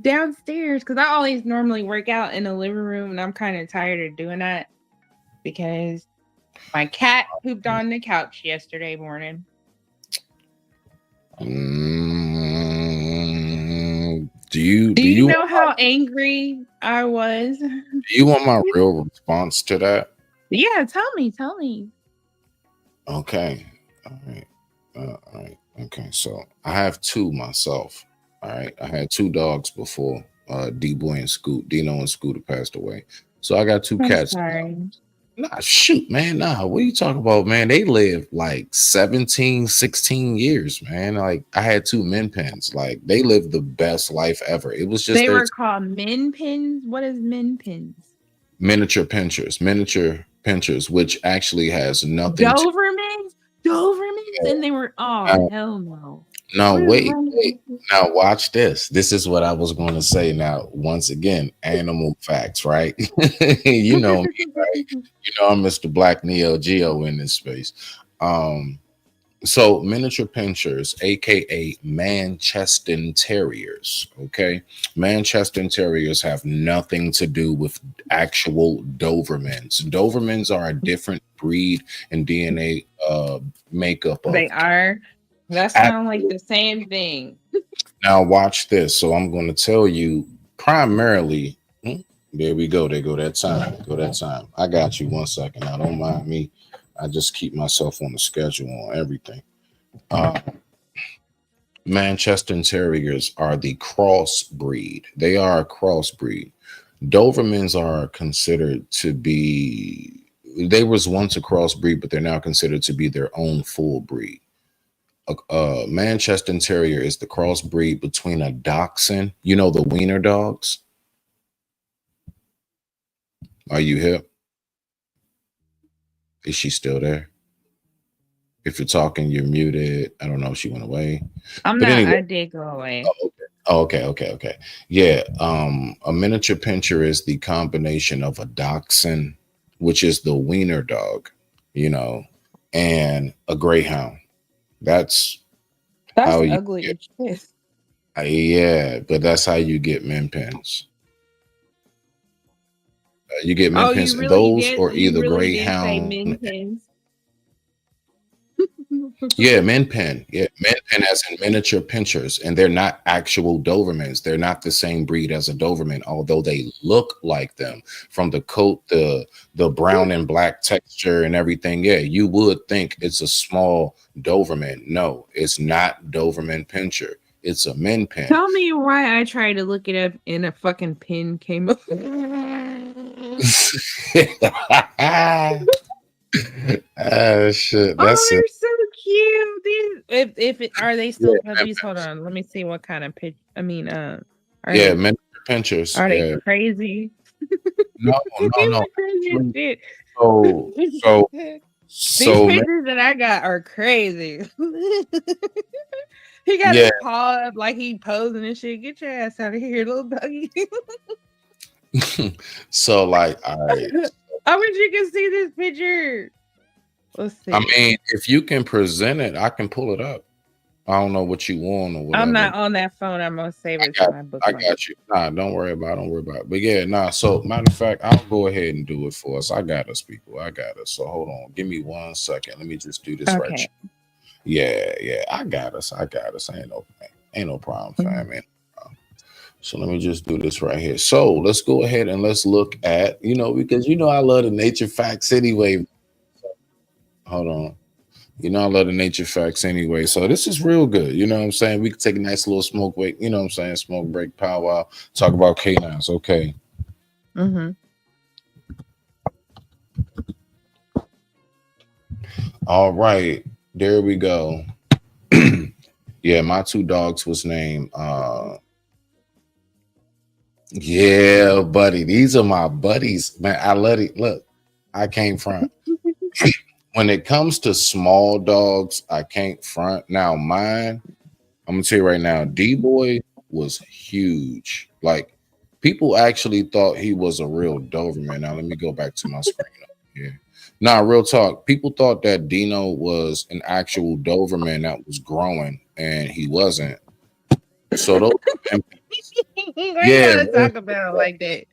Downstairs, because I always normally work out in the living room, and I'm kind of tired of doing that because my cat pooped on the couch yesterday morning. Do you know how angry I was? Do you want my real response to that? Yeah, tell me. Okay. All right. Okay. So I have 2 myself. All right. I had 2 dogs before D-Boy and Scoot. Dino and Scooter passed away. So I got 2 I'm cats. sorry. Nah, shoot, man. Nah, what are you talking about, man? They lived like 17, 16 years, man. Like I had 2 min pins. Like they lived the best life ever. It was just They their were called min pins. What is min pins? miniature pinchers, which actually has nothing to Dobermans, and they were hell no. Now, What is wait. wrong with you? Now, watch this. This is what I was going to say. Now, once again, animal facts, right? You know me, right? You know I'm Mr. Black Neo Geo in this space. So miniature pinchers, aka Manchester Terriers. Okay, Manchester Terriers have nothing to do with actual Dobermans. Dobermans are a different breed and DNA makeup of. They are. That sounds like the same thing. Now watch this. So I'm going to tell you primarily. There we go. There go that time. I got you. 1 second. Now don't mind me. I just keep myself on the schedule on everything. Manchester Terriers are the cross breed. They are a cross breed. Dobermans are considered to be. They was once a crossbreed, but they're now considered to be their own full breed. Manchester Terrier is the crossbreed between a Dachshund. You know the wiener dogs. Are you hip? Is she still there? If you're talking, you're muted. I don't know if she went away. I'm but not. Anyway. I did go away. Okay. Yeah. A miniature pincher is the combination of a Dachshund, which is the wiener dog, you know, and a greyhound. That's how you ugly get, as shit. yeah, but that's how you get min pins. You get min pins, you really those did, or you either really did say greyhound. min pins. Yeah, min pin. Yeah, min pin as in miniature pinchers, and they're not actual Dobermans. They're not the same breed as a Doberman, although they look like them from the coat, the brown and black texture and everything. Yeah, you would think it's a small Doberman. No, it's not Doberman pincher. It's a min pin. Tell me why I tried to look it up and a fucking pin came up. Shit. They're so cute. Are they still puppies? Hold on, let me see what kind of pitch. I mean, miniature pinchers. Are they crazy? No. Shit. So these pictures that I got are crazy. He got his paw up like he posing and shit. Get your ass out of here, little doggy. So, like, all right. I wish you could see this picture. Let's see. I mean, if you can present it, I can pull it up. I don't know what you want or whatever. I'm not on that phone. I'm gonna save it to my book. I got you. Nah, don't worry about it. But yeah, nah. So matter of fact, I'll go ahead and do it for us. I got us, people. I got us. So hold on. Give me 1 second. Let me just do this right. Yeah. I got us. Ain't no problem, fam, man. So let me just do this right here. So let's go ahead and let's look at, because I love the nature facts anyway. Hold on. I love the nature facts anyway. So this is real good. You know what I'm saying? We could take a nice little smoke break. You know what I'm saying? Smoke break, powwow. Talk about canines. Okay. Mm-hmm. All right. There we go. Yeah, my 2 dogs was named. Yeah, buddy. These are my buddies. Man, I love it. Look, I came from. When it comes to small dogs, I can't front. Now, mine, I'm gonna tell you right now, D-Boy was huge. Like, people actually thought he was a real Doberman. Now, let me go back to my screen up here. Nah, real talk. People thought that Dino was an actual Doberman that was growing, and he wasn't. So those, yeah, talk about it like that.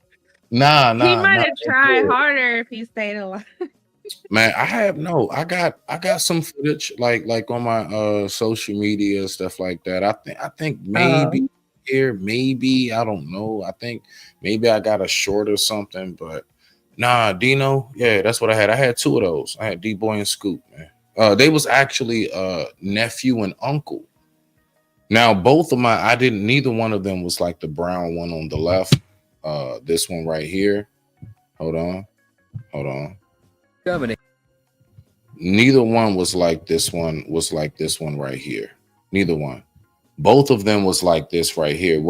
Nah. He might have tried harder if he stayed alive. Man, I got some footage like on my social media, stuff like that. I think maybe maybe I don't know. I think maybe I got a short or something, but nah, Dino, yeah, that's what I had. I had 2 of those. I had D-Boy and Scoop, man. They was actually nephew and uncle. Now both of neither one of them was like the brown one on the left. This one right here. Hold on. Germany. Neither one was like this one right here. Neither one. Both of them was like this right here.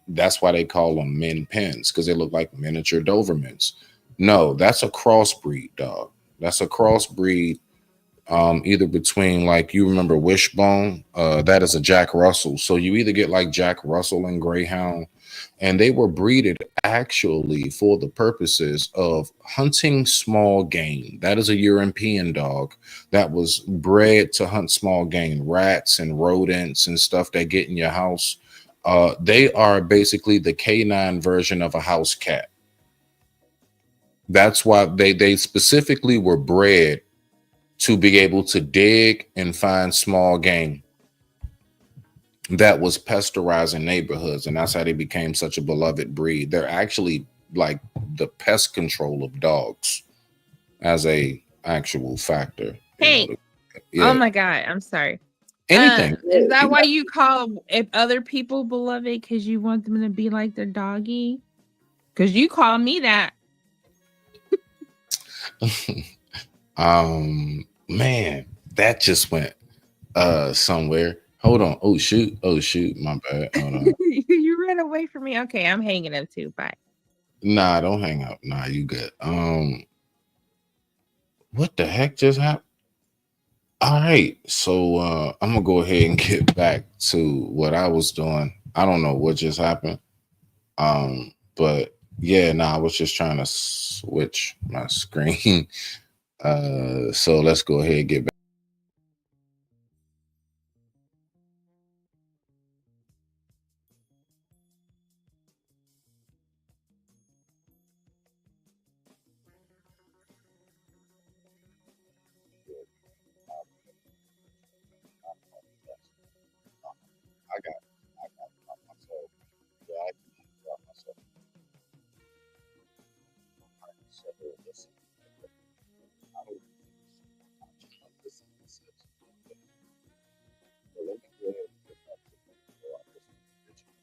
That's why they call them min pins, because they look like miniature Dobermans. No, that's a crossbreed dog. That's a crossbreed, either between, like, you remember Wishbone, that is a Jack Russell. So you either get like Jack Russell and Greyhound, and they were breeded actually for the purposes of hunting small game. That is a European dog that was bred to hunt small game, rats and rodents and stuff that get in your house. They are basically the canine version of a house cat. That's why they specifically were bred to be able to dig and find small game that was pesterizing neighborhoods, and that's how they became such a beloved breed. They're actually like the pest control of dogs as a actual factor. Hey, yeah. Oh my God, I'm sorry. Anything. Is that why you call other people beloved? Because you want them to be like their doggy? Because you call me that. Man, that just went somewhere. Hold on. Oh shoot, my bad. Hold on. You ran away from me. Okay, I'm hanging up too. Bye. Nah, don't hang up. Nah, you good. What the heck just happened? All right, so I'm gonna go ahead and get back to what I was doing. I don't know what just happened. But yeah, I was just trying to switch my screen. So let's go ahead and get back. I got myself. Yeah, I got myself. All right, so listen. I don't listen to this. So let me go ahead and get back to the video. I just mentioned.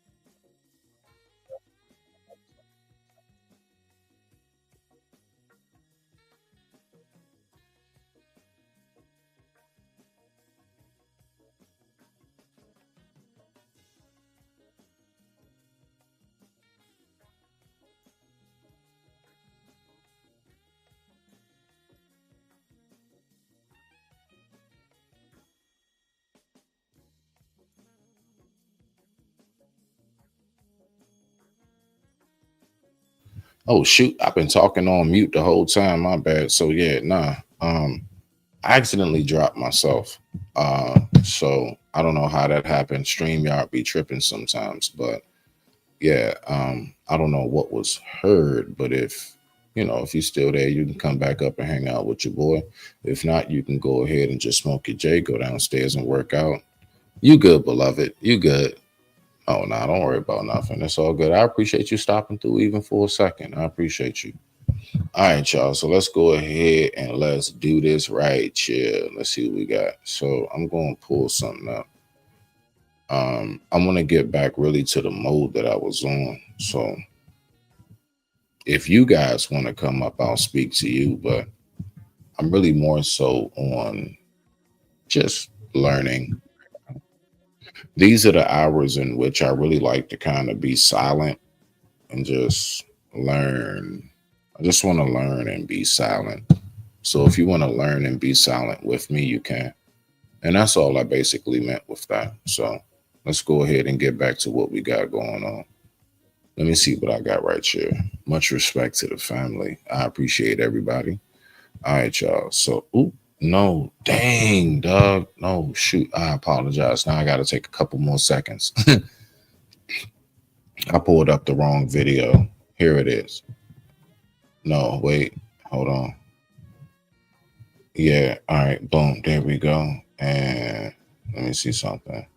Oh shoot, I've been talking on mute the whole time. My bad. So yeah, I accidentally dropped myself. So I don't know how that happened. StreamYard be tripping sometimes, but yeah, I don't know what was heard, but if if you're still there, you can come back up and hang out with your boy. If not, you can go ahead and just smoke your J, go downstairs and work out. You good, beloved. You good. Oh, no, don't worry about nothing. It's all good. I appreciate you stopping through even for a second. I appreciate you. All right, y'all. So let's go ahead and let's do this right here. Let's see what we got. So I'm going to pull something up. I'm going to get back really to the mode that I was on. So if you guys want to come up, I'll speak to you, but I'm really more so on just learning. These are the hours in which I really like to kind of be silent and just learn. I just want to learn and be silent. So if you want to learn and be silent with me, you can. And that's all I basically meant with that. So let's go ahead and get back to what we got going on. Let me see what I got right here. Much respect to the family. I appreciate everybody. All right, y'all. So, no, dang, dog. No, shoot. I apologize. Now I got to take a couple more seconds. I pulled up the wrong video. Here it is. No, wait. Hold on. Yeah. All right. Boom. There we go. And let me see something.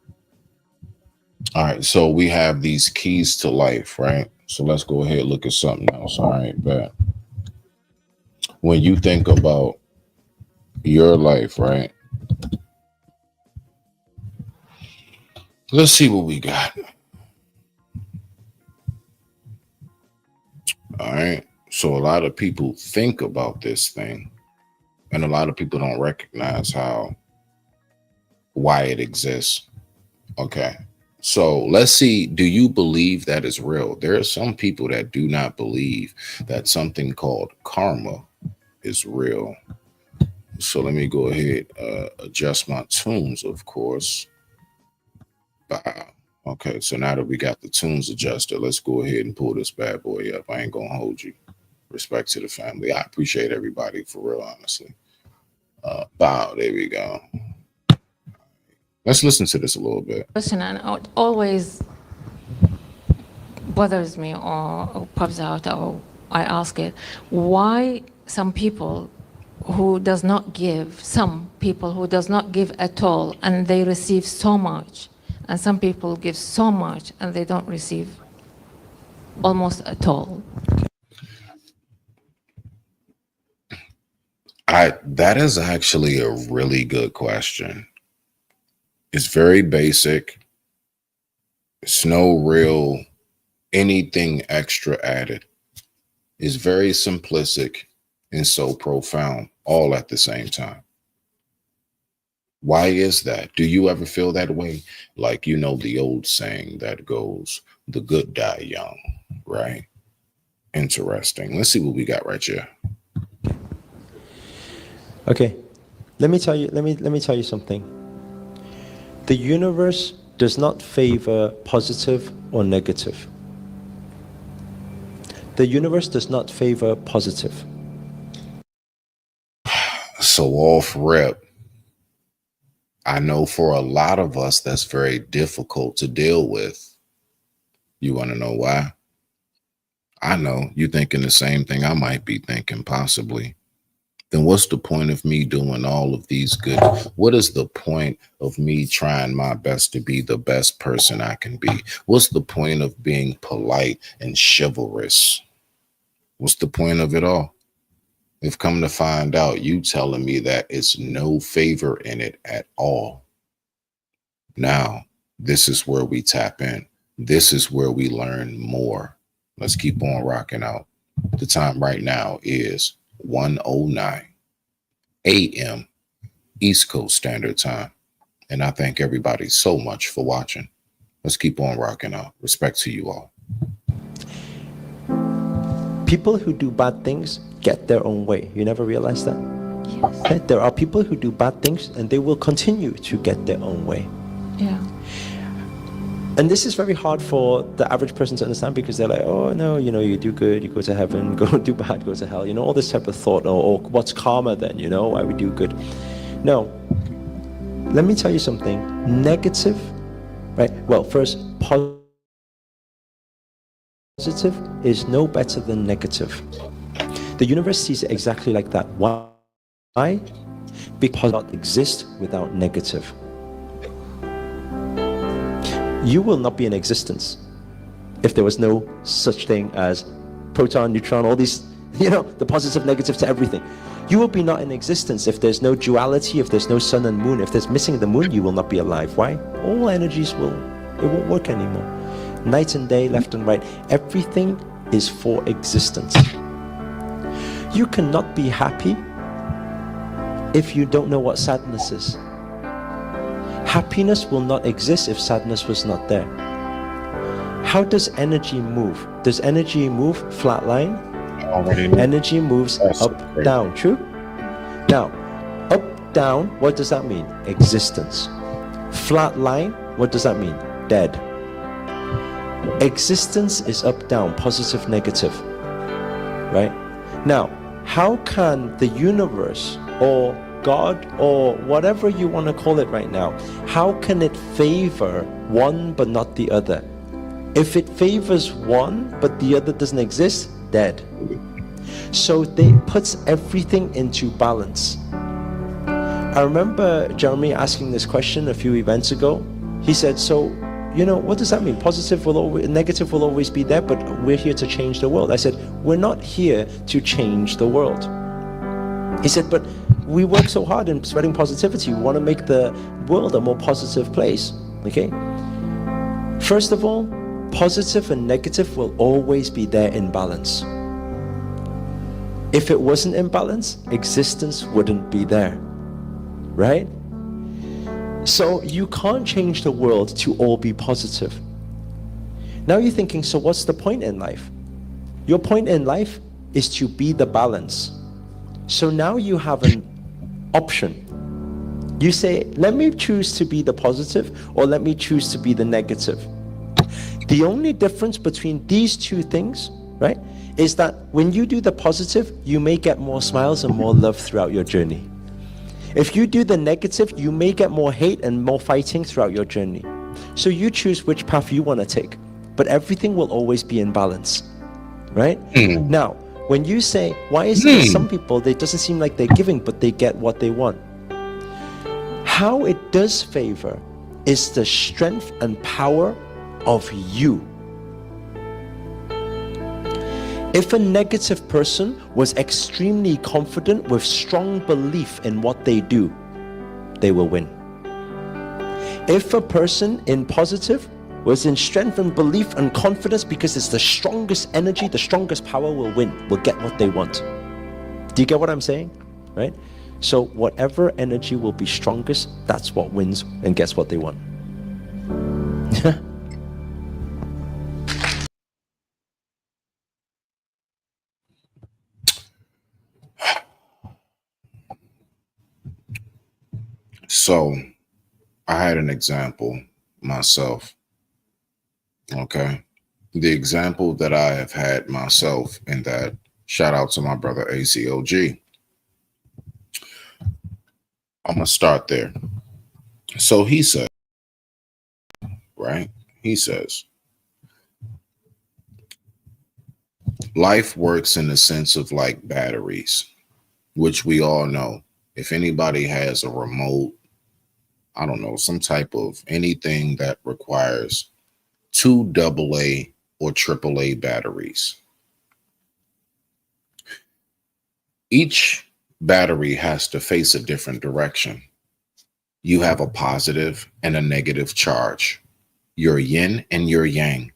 All right. So we have these keys to life, right? So let's go ahead and look at something else. All right. But when you think about your life, right? Let's see what we got. All right. So a lot of people think about this thing, and a lot of people don't recognize why it exists. Okay. So let's see. Do you believe that is real? There are some people that do not believe that something called karma is real. So let me go ahead, adjust my tunes, of course. Okay, so now that we got the tunes adjusted, let's go ahead and pull this bad boy up. I ain't gonna hold you. Respect to the family. I appreciate everybody, for real, honestly. Bow, there we go. Let's listen to this a little bit. Question, and it always bothers me or pops out, or I ask it, why some people who does not give at all, and they receive so much, and some people give so much and they don't receive almost at all? That is actually a really good question. It's very basic. It's no real anything extra added. It's very simplistic and so profound, all at the same time. Why is that? Do you ever feel that way? Like, the old saying that goes, the good die young, right? Interesting. Let's see what we got right here. Okay, let me tell you something. The universe does not favor positive or negative. The universe does not favor positive. So off rip, I know for a lot of us that's very difficult to deal with. You want to know why? I know you're thinking the same thing I might be thinking, possibly. Then what's the point of me doing all of these good? What is the point of me trying my best to be the best person I can be? What's the point of being polite and chivalrous? What's the point of it all? If come to find out, you telling me that it's no favor in it at all. Now, this is where we tap in. This is where we learn more. Let's keep on rocking out. The time right now is 1:09 a.m. East Coast Standard Time. And I thank everybody so much for watching. Let's keep on rocking out. Respect to you all. People who do bad things get their own way. You never realize that? Yes. Okay? There are people who do bad things and they will continue to get their own way. Yeah. And this is very hard for the average person to understand, because they're like, oh no, you do good, you go to heaven, go do bad, go to hell, all this type of thought, or what's karma then, why we do good. Now, let me tell you something. Negative, right? Well, first, positive is no better than negative. The universe sees it exactly like that. Why? Because it does not exist without negative. You will not be in existence if there was no such thing as proton, neutron, all these, the positive, negative to everything. You will be not in existence if there's no duality, if there's no sun and moon. If there's missing the moon, you will not be alive. Why? All energies it won't work anymore. Night and day, left and right, everything is for existence. You cannot be happy if you don't know what sadness is. Happiness will not exist if sadness was not there. How does energy move? Does energy move flat line? Energy moves up, down, true? Now, up, down, what does that mean? Existence. Flat line, what does that mean? Dead. Existence is up, down, positive, negative, right? Now, how can the universe or God or whatever you want to call it right now, how can it favor one but not the other? If it favors one but the other doesn't exist, dead. So they puts everything into balance. I remember Jeremy asking this question a few events ago. He said, so, what does that mean? Positive will always, negative will always be there, but we're here to change the world. I said, we're not here to change the world. He said, but we work so hard in spreading positivity. We want to make the world a more positive place. Okay? First of all, positive and negative will always be there in balance. If it wasn't in balance, existence wouldn't be there. Right? So you can't change the world to all be positive. Now you're thinking, so what's the point in life? Your point in life is to be the balance. So now you have an option. You say, let me choose to be the positive or let me choose to be the negative. The only difference between these two things, right, is that when you do the positive, you may get more smiles and more love throughout your journey. If you do the negative, you may get more hate and more fighting throughout your journey. So you choose which path you want to take, but everything will always be in balance, right? Now, when you say, why is it that some people, it doesn't seem like they're giving, but they get what they want? How it does favor is the strength and power of you. If a negative person was extremely confident with strong belief in what they do, they will win. If a person in positive was in strength and belief and confidence because it's the strongest energy, the strongest power will win, will get what they want. Do you get what I'm saying? Right? So whatever energy will be strongest, that's what wins and gets what they want. So I had an example myself. Okay. The example that I have had myself in that, shout out to my brother ACOG. I'm going to start there. So he said, right? He says, life works in the sense of like batteries, which we all know. If anybody has a remote, I don't know, some type of anything that requires 2 AA or AAA batteries. Each battery has to face a different direction. You have a positive and a negative charge, your yin and your yang.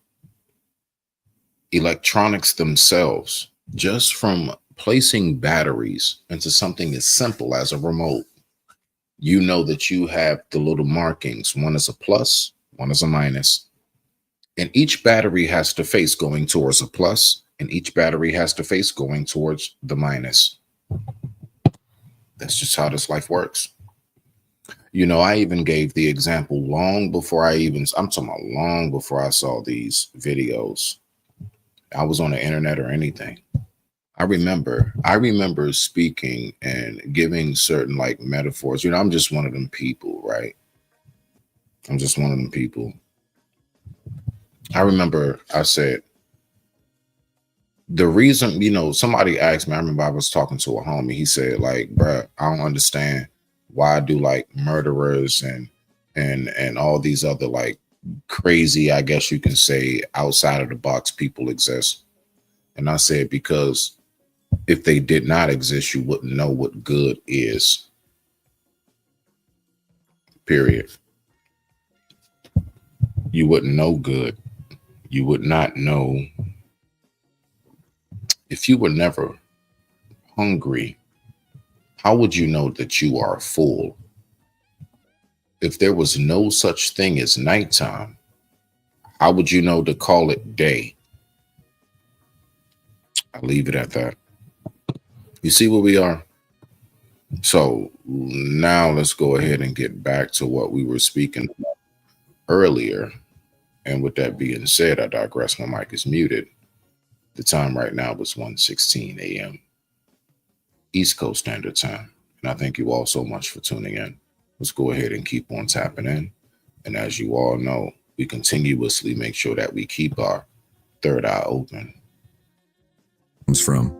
Electronics themselves, just from placing batteries into something as simple as a remote, you know that you have the little markings. One is a plus, one is a minus. And each battery has to face going towards a plus, and each battery has to face going towards the minus. That's just how this life works. You know, I even gave the example long before I'm talking about long before I saw these videos. I was on the internet or anything. I remember speaking and giving certain like metaphors. You know, I'm just one of them people, right? I'm just one of them people. I remember I said, the reason, you know, somebody asked me, I remember I was talking to a homie. He said, like, bruh, I don't understand why do like murderers and all these other like crazy, I guess you can say, outside of the box people exist. And I said, because if they did not exist, you wouldn't know what good is. Period. You wouldn't know good. You would not know. If you were never hungry, how would you know that you are full? If there was no such thing as nighttime, how would you know to call it day? I'll leave it at that. You see where we are? So now let's go ahead and get back to what we were speaking about earlier. And with that being said, I digress. My mic is muted. The time right now was 1:16 a.m. East Coast Standard Time. And I thank you all so much for tuning in. Let's go ahead and keep on tapping in. And as you all know, we continuously make sure that we keep our third eye open. Comes from.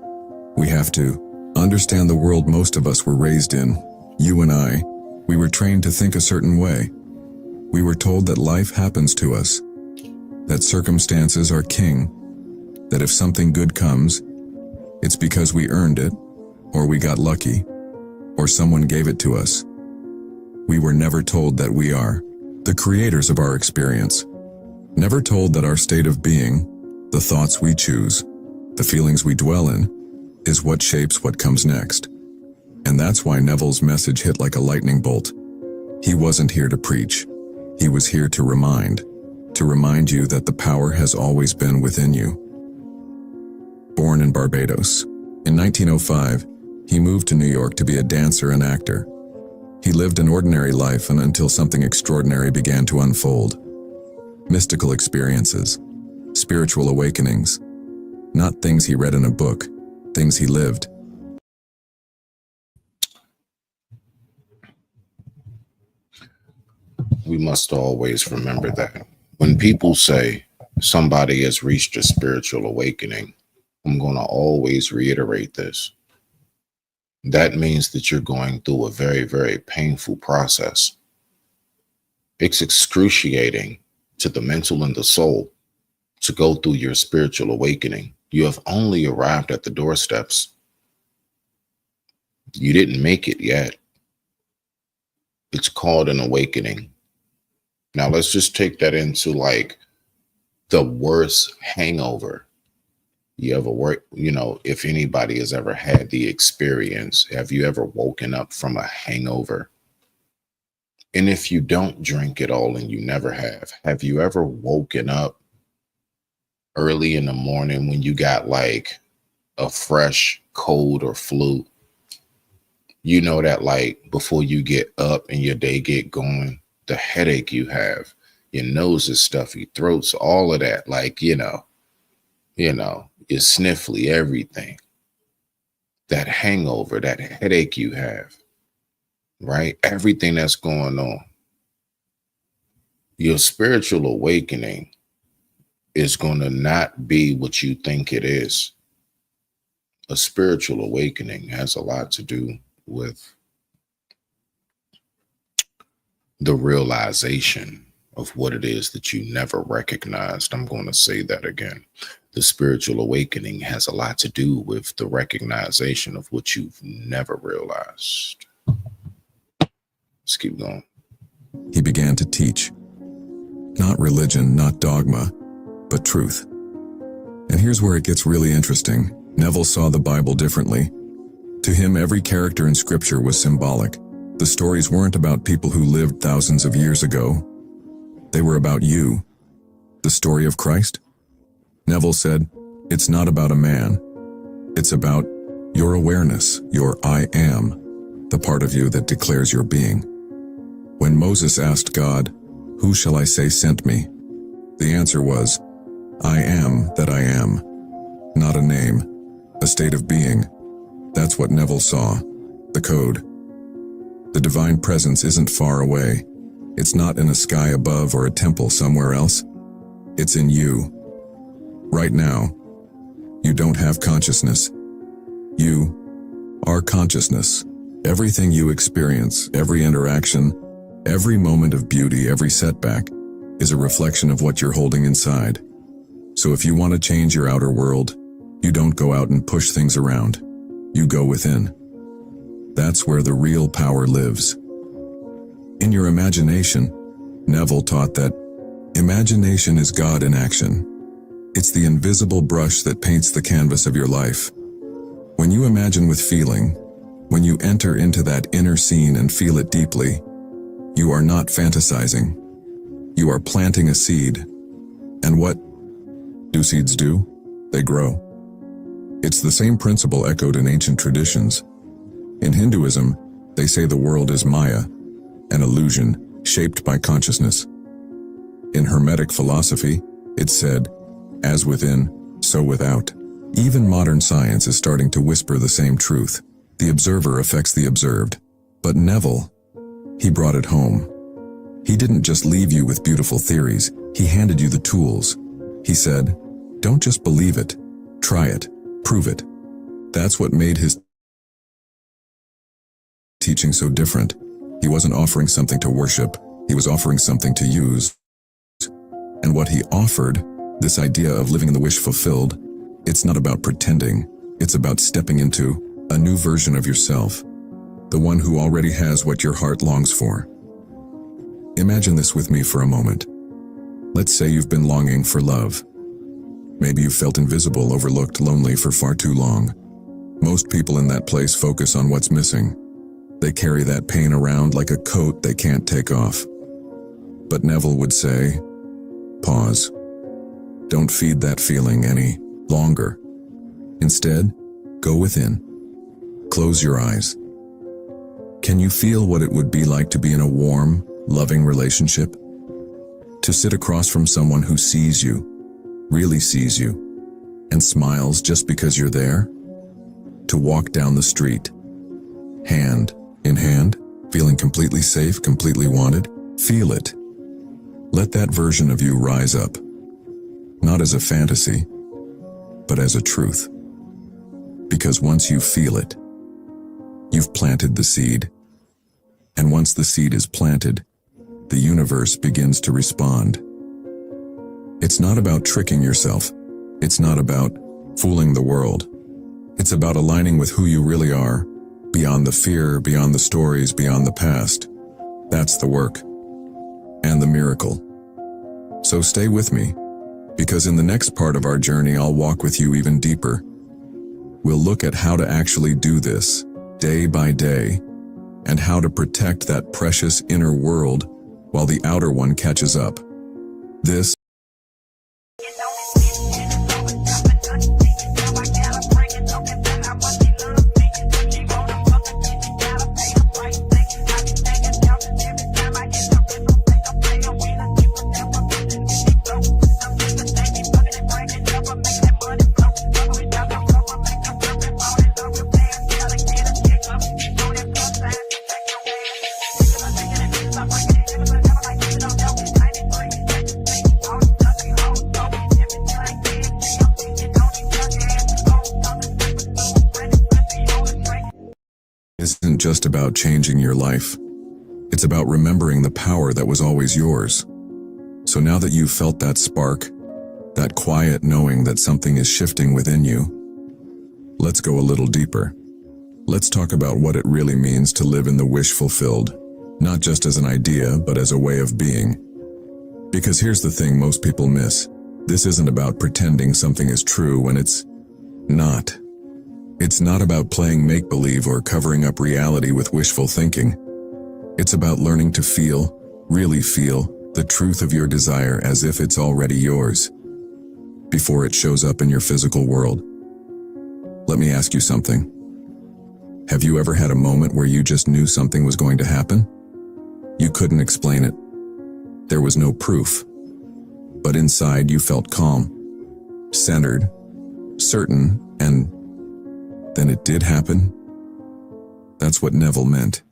We have to understand the world most of us were raised in. You and I, we were trained to think a certain way. We were told that life happens to us, that circumstances are king, that if something good comes, it's because we earned it, or we got lucky, or someone gave it to us. We were never told that we are the creators of our experience, never told that our state of being, the thoughts we choose, the feelings we dwell in, is what shapes what comes next. And that's why Neville's message hit like a lightning bolt. He wasn't here to preach. He was here to remind you that the power has always been within you. Born in Barbados, in 1905, he moved to New York to be a dancer and actor. He lived an ordinary life until something extraordinary began to unfold. Mystical experiences, spiritual awakenings, not things he read in a book, things he lived. We must always remember that when people say somebody has reached a spiritual awakening, I'm going to always reiterate this. That means that you're going through a very, very painful process. It's excruciating to the mental and the soul to go through your spiritual awakening. You have only arrived at the doorsteps. You didn't make it yet. It's called an awakening. Now let's just take that into like the worst hangover you ever work. You know, if anybody has ever had the experience, have you ever woken up from a hangover? And if you don't drink at all, and you never have you ever woken up early in the morning when you got like a fresh cold or flu? You know that like before you get up and your day get going, the headache you have, your nose is stuffy, throats, all of that, like, you know, you're sniffly, everything. That hangover, that headache you have, right? Everything that's going on. Your spiritual awakening is going to not be what you think it is. A spiritual awakening has a lot to do with the realization of what it is that you never recognized. I'm going to say that again. The spiritual awakening has a lot to do with the recognition of what you've never realized. Let's keep going. He began to teach. Not religion, not dogma, but truth. And here's where it gets really interesting. Neville saw the Bible differently. To him, every character in Scripture was symbolic. The stories weren't about people who lived thousands of years ago. They were about you. The story of Christ? Neville said, it's not about a man. It's about your awareness, your I am, the part of you that declares your being. When Moses asked God, who shall I say sent me? The answer was, I am that I am. Not a name, a state of being. That's what Neville saw, the code. The divine presence isn't far away. It's not in a sky above or a temple somewhere else. It's in you. Right now, you don't have consciousness. You are consciousness. Everything you experience, every interaction, every moment of beauty, every setback, is a reflection of what you're holding inside. So if you want to change your outer world, you don't go out and push things around. You go within. That's where the real power lives. In your imagination, Neville taught that imagination is God in action. It's the invisible brush that paints the canvas of your life. When you imagine with feeling, when you enter into that inner scene and feel it deeply, you are not fantasizing. You are planting a seed. And what do seeds do? They grow. It's the same principle echoed in ancient traditions. In Hinduism, they say the world is Maya, an illusion shaped by consciousness. In Hermetic philosophy, it's said, as within, so without. Even modern science is starting to whisper the same truth. The observer affects the observed. But Neville, he brought it home. He didn't just leave you with beautiful theories, he handed you the tools. He said, don't just believe it, try it, prove it. That's what made his teaching so different. He wasn't offering something to worship, he was offering something to use. And what he offered, this idea of living in the wish fulfilled, it's not about pretending, it's about stepping into a new version of yourself, the one who already has what your heart longs for. Imagine this with me for a moment. Let's say you've been longing for love. Maybe you've felt invisible, overlooked, lonely for far too long. Most people in that place focus on what's missing. They carry that pain around like a coat they can't take off. But Neville would say, pause. Don't feed that feeling any longer. Instead, go within. Close your eyes. Can you feel what it would be like to be in a warm, loving relationship? To sit across from someone who sees you, really sees you, and smiles just because you're there? To walk down the street, hand in hand, feeling completely safe, completely wanted? Feel it. Let that version of you rise up, not as a fantasy, but as a truth. Because once you feel it, you've planted the seed. And once the seed is planted, the universe begins to respond. It's not about tricking yourself. It's not about fooling the world. It's about aligning with who you really are, beyond the fear, beyond the stories, beyond the past. That's the work. And the miracle. So stay with me, because in the next part of our journey, I'll walk with you even deeper. We'll look at how to actually do this, day by day, and how to protect that precious inner world while the outer one catches up. This isn't just about changing your life. It's about remembering the power that was always yours. So now that you've felt that spark, that quiet knowing that something is shifting within you, let's go a little deeper. Let's talk about what it really means to live in the wish fulfilled, not just as an idea, but as a way of being. Because here's the thing most people miss. This isn't about pretending something is true when it's not. It's not about playing make-believe or covering up reality with wishful thinking. It's about learning to feel, really feel, the truth of your desire as if it's already yours, before it shows up in your physical world. Let me ask you something. Have you ever had a moment where you just knew something was going to happen? You couldn't explain it. There was no proof. But inside you felt calm, centered, certain, and then it did happen? That's what Neville meant.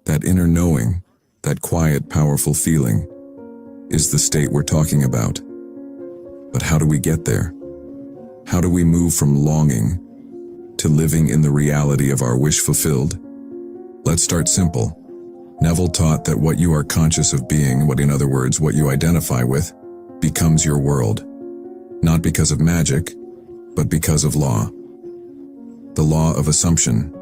That inner knowing, that quiet, powerful feeling, is the state we're talking about. But how do we get there? How do we move from longing to living in the reality of our wish fulfilled? Let's start simple. Neville taught that what you are conscious of being, in other words, what you identify with, becomes your world. Not because of magic, but because of law. The law of assumption.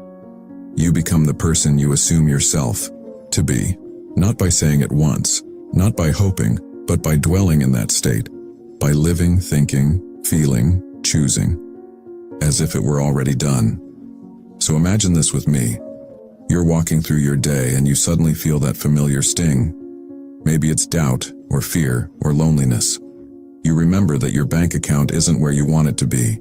You become the person you assume yourself to be, not by saying it once, not by hoping, but by dwelling in that state, by living, thinking, feeling, choosing, as if it were already done. So imagine this with me. You're walking through your day and you suddenly feel that familiar sting. Maybe it's doubt, or fear, or loneliness. You remember that your bank account isn't where you want it to be.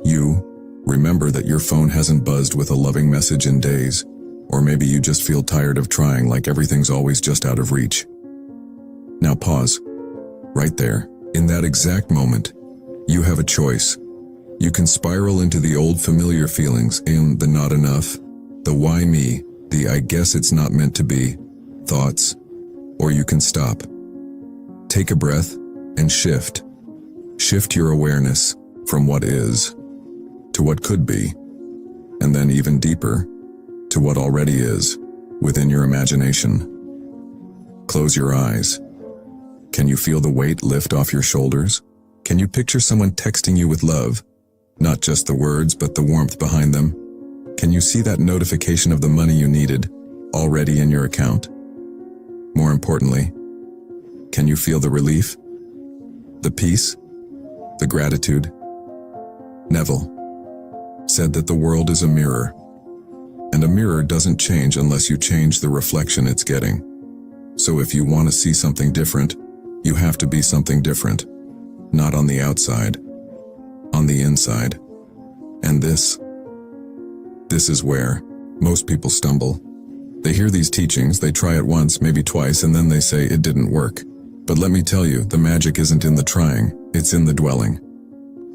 You remember that your phone hasn't buzzed with a loving message in days, or maybe you just feel tired of trying, like everything's always just out of reach. Now pause. Right there, in that exact moment, you have a choice. You can spiral into the old familiar feelings, and the not enough, the why me, the I guess it's not meant to be, thoughts, or you can stop. Take a breath and shift. Shift your awareness from what is to what could be, and then even deeper to what already is within your imagination. Close your eyes. Can you feel the weight lift off your shoulders? Can you picture someone texting you with love? Not just the words, but the warmth behind them. Can you see that notification of the money you needed already in your account? More importantly, can you feel the relief? The peace? The gratitude? Neville said that the world is a mirror, and a mirror doesn't change unless you change the reflection it's getting. So if you want to see something different, you have to be something different. Not on the outside, on the inside. And this is where most people stumble. They hear these teachings, they try it once, maybe twice, and then they say it didn't work. But let me tell you, the magic isn't in the trying, it's in the dwelling.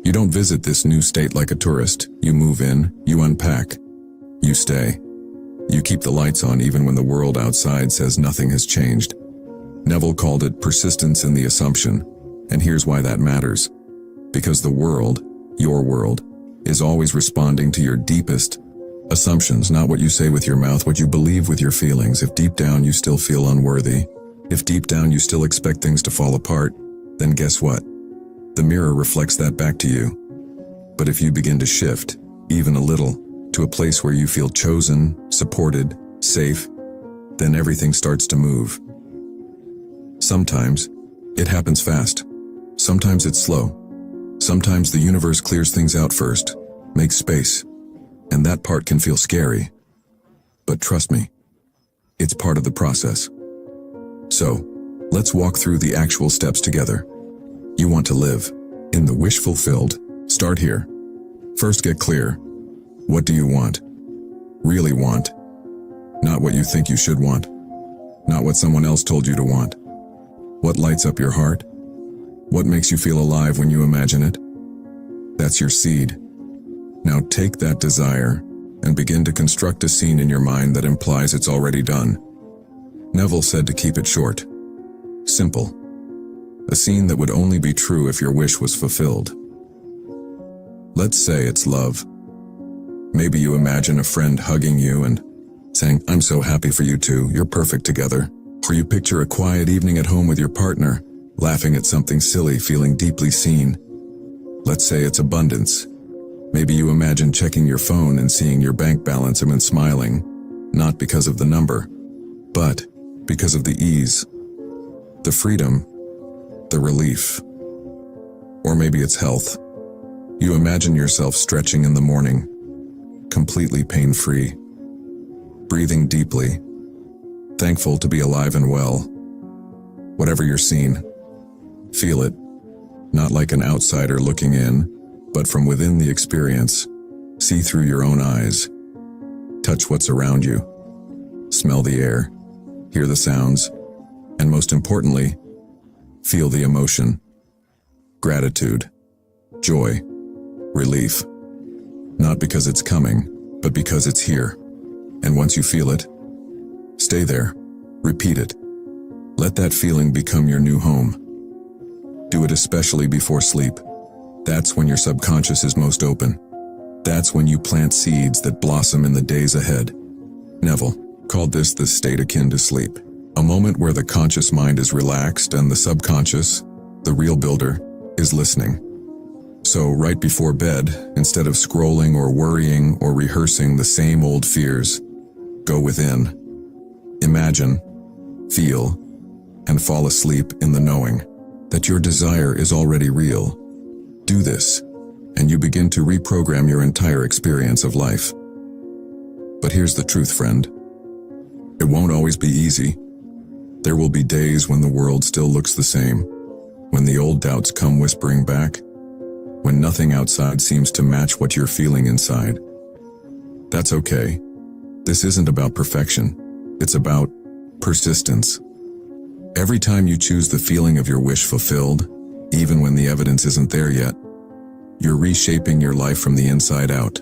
You don't visit this new state like a tourist. You move in, you unpack, you stay. You keep the lights on even when the world outside says nothing has changed. Neville called it persistence in the assumption, and here's why that matters. Because the world, your world, is always responding to your deepest assumptions, not what you say with your mouth, what you believe with your feelings. If deep down you still feel unworthy, if deep down you still expect things to fall apart, then guess what? The mirror reflects that back to you. But if you begin to shift, even a little, to a place where you feel chosen, supported, safe, then everything starts to move. Sometimes it happens fast. Sometimes it's slow. Sometimes the universe clears things out first, makes space, and that part can feel scary. But trust me, it's part of the process. So, let's walk through the actual steps together. You want to live in the wish fulfilled. Start here. First, get clear. What do you want? Really want? Not what you think you should want. Not what someone else told you to want. What lights up your heart? What makes you feel alive when you imagine it? That's your seed. Now take that desire and begin to construct a scene in your mind that implies it's already done. Neville said to keep it short. Simple. A scene that would only be true if your wish was fulfilled. Let's say it's love. Maybe you imagine a friend hugging you and saying, "I'm so happy for you two, you're perfect together." Or you picture a quiet evening at home with your partner, laughing at something silly, feeling deeply seen. Let's say it's abundance. Maybe you imagine checking your phone and seeing your bank balance and then smiling, not because of the number, but because of the ease, the freedom, the relief. Or maybe it's health. You imagine yourself stretching in the morning, completely pain-free, breathing deeply, thankful to be alive and well. Whatever you're seeing, feel it, not like an outsider looking in, but from within the experience. See through your own eyes. Touch what's around you. Smell the air, hear the sounds, and most importantly, feel the emotion. Gratitude, joy, relief. Not because it's coming, but because it's here. And once you feel it, stay there. Repeat it. Let that feeling become your new home. Do it especially before sleep. That's when your subconscious is most open. That's when you plant seeds that blossom in the days ahead. Neville called this the state akin to sleep. A moment where the conscious mind is relaxed and the subconscious, the real builder, is listening. So right before bed, instead of scrolling or worrying or rehearsing the same old fears, go within. Imagine, feel, and fall asleep in the knowing that your desire is already real. Do this, and you begin to reprogram your entire experience of life. But here's the truth, friend. It won't always be easy. There will be days when the world still looks the same, when the old doubts come whispering back, when nothing outside seems to match what you're feeling inside. That's okay. This isn't about perfection. It's about persistence. Every time you choose the feeling of your wish fulfilled, even when the evidence isn't there yet, you're reshaping your life from the inside out.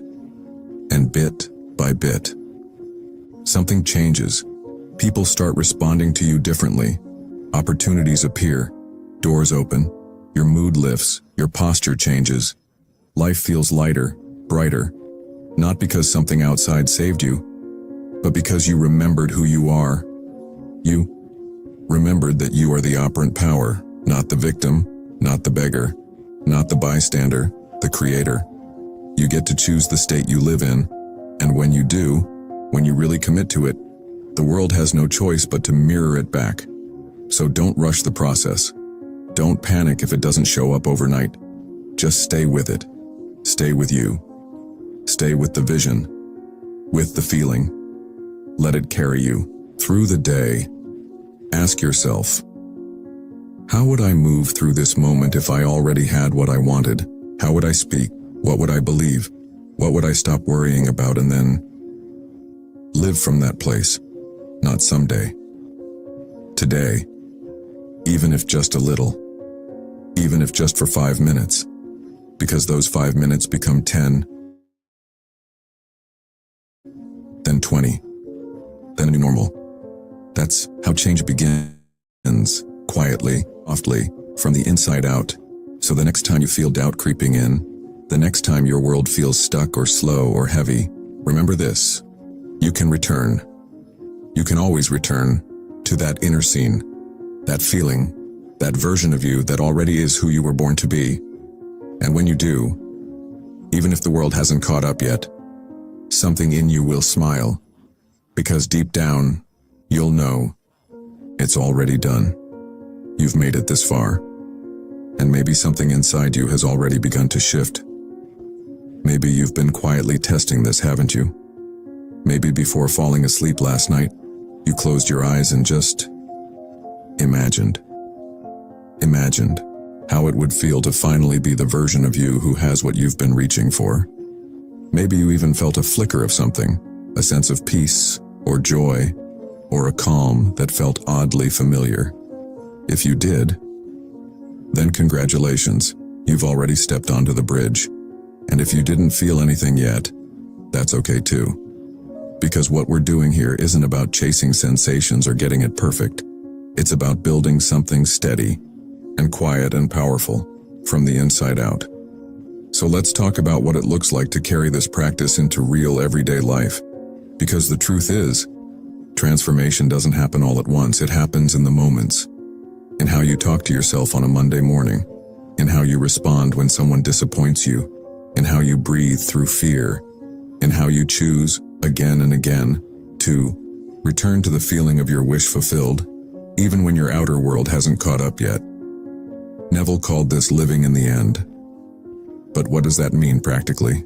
And bit by bit, something changes. People start responding to you differently. Opportunities appear, doors open, your mood lifts, your posture changes. Life feels lighter, brighter, not because something outside saved you, but because you remembered who you are. You remembered that you are the operant power, not the victim, not the beggar, not the bystander, the creator. You get to choose the state you live in, and when you do, when you really commit to it, the world has no choice but to mirror it back. So don't rush the process. Don't panic if it doesn't show up overnight. Just stay with it. Stay with you. Stay with the vision, with the feeling. Let it carry you through the day. Ask yourself, how would I move through this moment if I already had what I wanted? How would I speak? What would I believe? What would I stop worrying about and then live from that place? Not someday. Today. Even if just a little. Even if just for 5 minutes. Because those 5 minutes become 10, then 20, then a new normal. That's how change begins, quietly, softly, from the inside out. So the next time you feel doubt creeping in, the next time your world feels stuck or slow or heavy, remember this. You can return. You can always return to that inner scene, that feeling, that version of you that already is who you were born to be. And when you do, even if the world hasn't caught up yet, something in you will smile, because deep down, you'll know it's already done. You've made it this far, and maybe something inside you has already begun to shift. Maybe you've been quietly testing this, haven't you? Maybe before falling asleep last night, you closed your eyes and just imagined how it would feel to finally be the version of you who has what you've been reaching for. Maybe you even felt a flicker of something, a sense of peace or joy, or a calm that felt oddly familiar. If you did, then congratulations, you've already stepped onto the bridge. And if you didn't feel anything yet, that's okay too. Because what we're doing here isn't about chasing sensations or getting it perfect. It's about building something steady and quiet and powerful from the inside out. So let's talk about what it looks like to carry this practice into real everyday life. Because the truth is, transformation doesn't happen all at once. It happens in the moments. In how you talk to yourself on a Monday morning. In how you respond when someone disappoints you. In how you breathe through fear. In how you choose, again and again, to return to the feeling of your wish fulfilled, even when your outer world hasn't caught up yet. Neville called this living in the end. But what does that mean practically?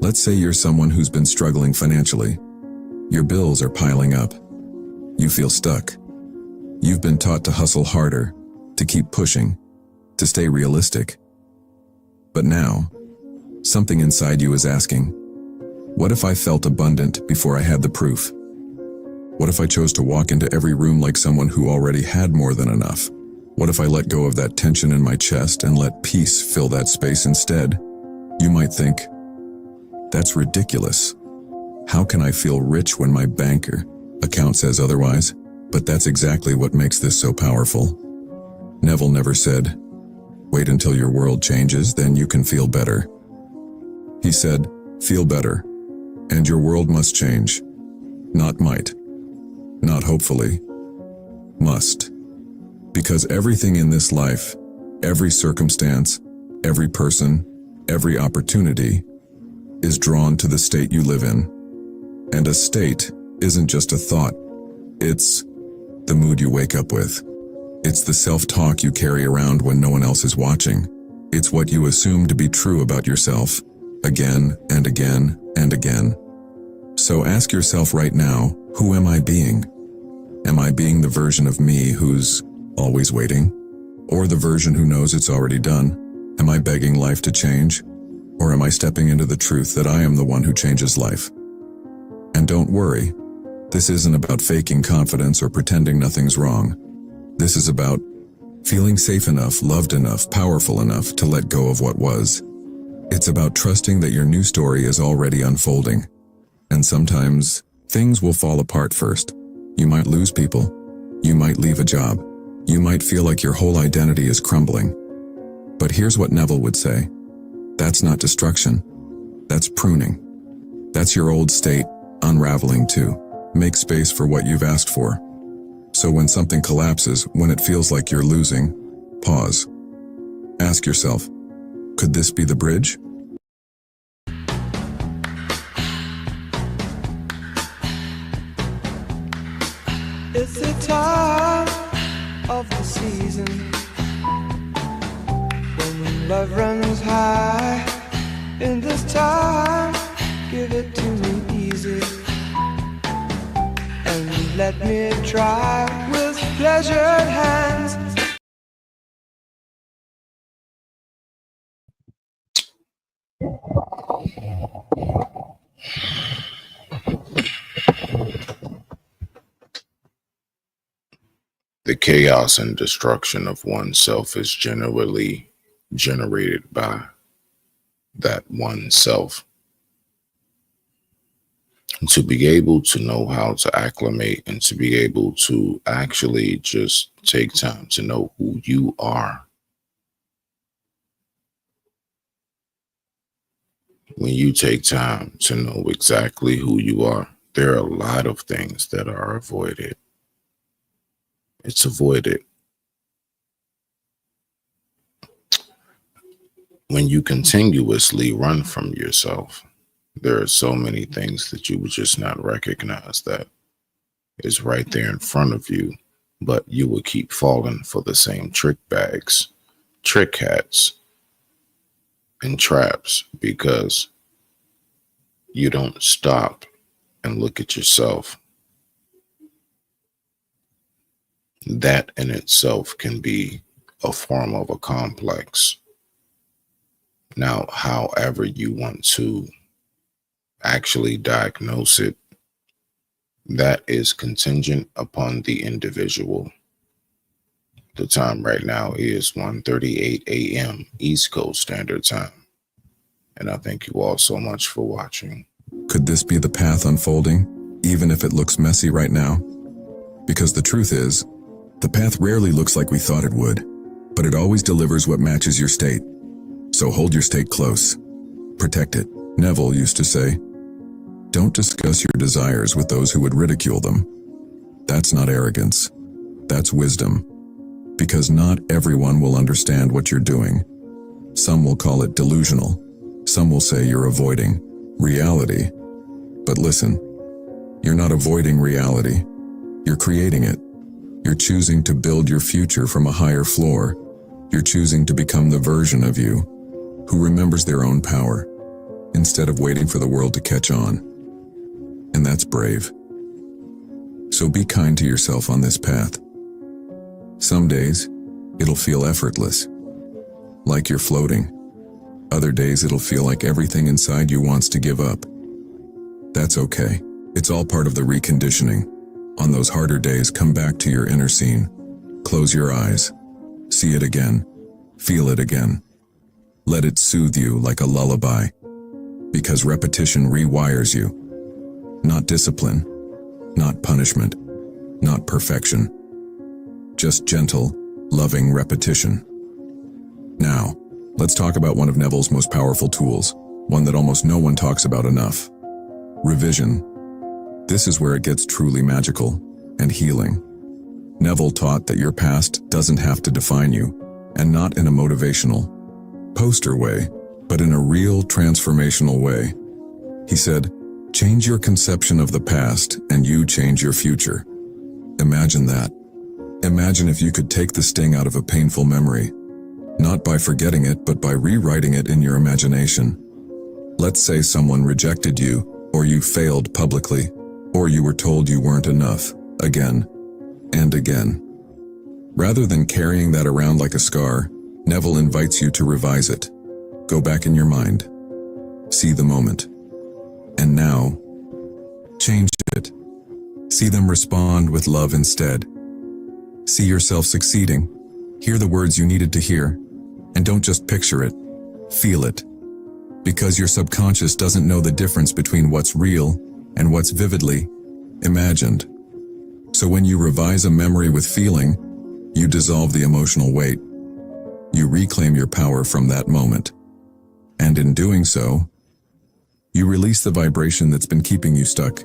Let's say you're someone who's been struggling financially. Your bills are piling up. You feel stuck. You've been taught to hustle harder, to keep pushing, to stay realistic. But now, something inside you is asking, what if I felt abundant before I had the proof? What if I chose to walk into every room like someone who already had more than enough? What if I let go of that tension in my chest and let peace fill that space instead? You might think, That's ridiculous. How can I feel rich when my banker account says otherwise? But that's exactly what makes this so powerful. Neville never said, "Wait until your world changes, then you can feel better." He said, "Feel better, and your world must change. Not might, not hopefully, must. Because everything in this life, every circumstance, every person, every opportunity is drawn to the state you live in. And a state isn't just a thought. It's the mood you wake up with. It's the self-talk you carry around when no one else is watching. It's what you assume to be true about yourself, again and again and again. So ask yourself right now, who am I being? Am I being the version of me who's always waiting? Or the version who knows it's already done? Am I begging life to change? Or am I stepping into the truth that I am the one who changes life? And don't worry, this isn't about faking confidence or pretending nothing's wrong. This is about feeling safe enough, loved enough, powerful enough to let go of what was. It's about trusting that your new story is already unfolding. And sometimes, things will fall apart first. You might lose people. You might leave a job. You might feel like your whole identity is crumbling. But here's what Neville would say. That's not destruction. That's pruning. That's your old state unraveling too. Make space for what you've asked for. So when something collapses, when it feels like you're losing, pause. Ask yourself, could this be the bridge? It's the time of the season when love runs high. In this time, give it to me easy and let me try with pleasured hands. The chaos and destruction of oneself is generally generated by that oneself. And to be able to know how to acclimate and to be able to actually just take time to know who you are. When you take time to know exactly who you are, there are a lot of things that are avoided. It's avoided. When you continuously run from yourself, there are so many things that you would just not recognize that is right there in front of you, but you will keep falling for the same trick bags, trick hats, and traps because you don't stop and look at yourself. That in itself can be a form of a complex. Now, however you want to actually diagnose it, that is contingent upon the individual. The time right now is 1:38 a.m. East Coast Standard Time. And I thank you all so much for watching. Could this be the path unfolding, even if it looks messy right now? Because the truth is, the path rarely looks like we thought it would, but it always delivers what matches your state. So hold your state close. Protect it. Neville used to say, don't discuss your desires with those who would ridicule them. That's not arrogance. That's wisdom. Because not everyone will understand what you're doing. Some will call it delusional. Some will say you're avoiding reality. But listen, you're not avoiding reality. You're creating it. You're choosing to build your future from a higher floor. You're choosing to become the version of you who remembers their own power instead of waiting for the world to catch on. And that's brave. So be kind to yourself on this path. Some days, it'll feel effortless, like you're floating. Other days, it'll feel like everything inside you wants to give up. That's okay. It's all part of the reconditioning. On those harder days, come back to your inner scene. Close your eyes. See it again. Feel it again. Let it soothe you like a lullaby. Because repetition rewires you. Not discipline, not punishment, not perfection. Just gentle, loving repetition. Now, let's talk about one of Neville's most powerful tools, one that almost no one talks about enough. Revision. This is where it gets truly magical and healing. Neville taught that your past doesn't have to define you, and not in a motivational, poster way, but in a real transformational way. He said, change your conception of the past and you change your future. Imagine that. Imagine if you could take the sting out of a painful memory, not by forgetting it, but by rewriting it in your imagination. Let's say someone rejected you, or you failed publicly, or you were told you weren't enough, again and again. Rather than carrying that around like a scar, Neville invites you to revise it. Go back in your mind. See the moment. And now, change it. See them respond with love instead. See yourself succeeding. Hear the words you needed to hear. And don't just picture it. Feel it. Because your subconscious doesn't know the difference between what's real and what's vividly imagined. So when you revise a memory with feeling, you dissolve the emotional weight. You reclaim your power from that moment. And in doing so, you release the vibration that's been keeping you stuck.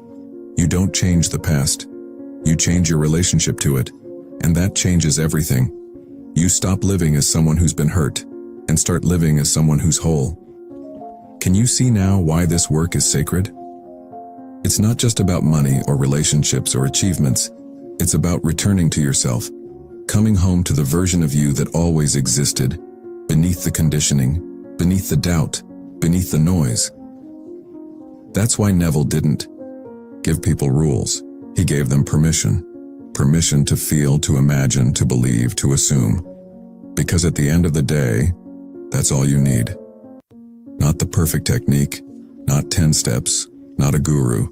You don't change the past. You change your relationship to it, and that changes everything. You stop living as someone who's been hurt and start living as someone who's whole. Can you see now why this work is sacred? It's not just about money or relationships or achievements. It's about returning to yourself, coming home to the version of you that always existed, beneath the conditioning, beneath the doubt, beneath the noise. That's why Neville didn't give people rules. He gave them permission. Permission to feel, to imagine, to believe, to assume. Because at the end of the day, that's all you need. Not the perfect technique, not 10 steps, not a guru.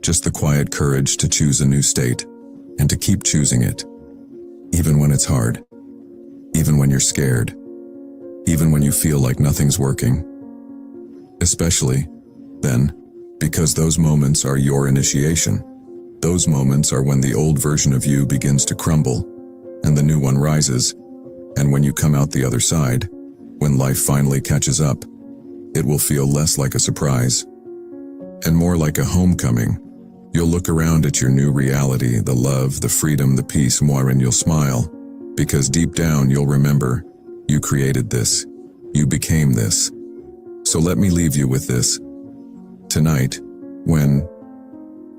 Just the quiet courage to choose a new state and to keep choosing it. Even when it's hard. Even when you're scared. Even when you feel like nothing's working. Especially, then, because those moments are your initiation. Those moments are when the old version of you begins to crumble, and the new one rises, and when you come out the other side, when life finally catches up, it will feel less like a surprise, and more like a homecoming. You'll look around at your new reality, the love, the freedom, the peace, more, and you'll smile, because deep down you'll remember, you created this, you became this. So let me leave you with this. Tonight, when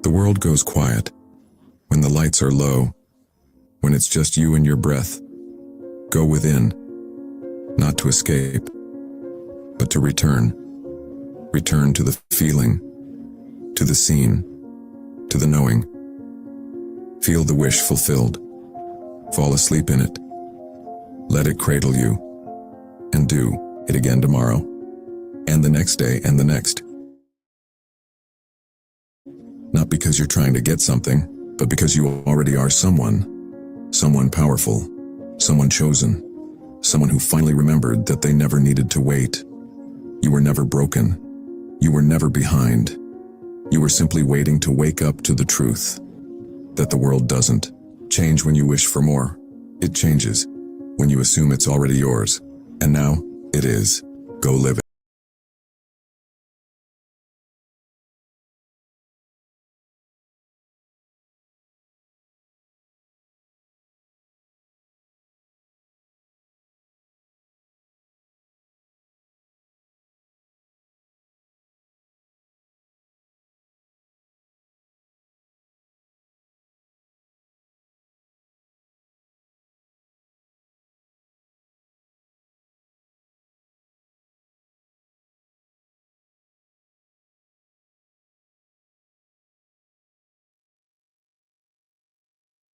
the world goes quiet, when the lights are low, when it's just you and your breath, go within, not to escape, but to return. Return to the feeling, to the scene, to the knowing. Feel the wish fulfilled. Fall asleep in it. Let it cradle you, and do it again tomorrow, and the next day, and the next. Not because you're trying to get something, but because you already are someone. Someone powerful, someone chosen, someone who finally remembered that they never needed to wait. You were never broken. You were never behind. You were simply waiting to wake up to the truth that the world doesn't change when you wish for more. It changes when you assume it's already yours. And now, it is. Go live it.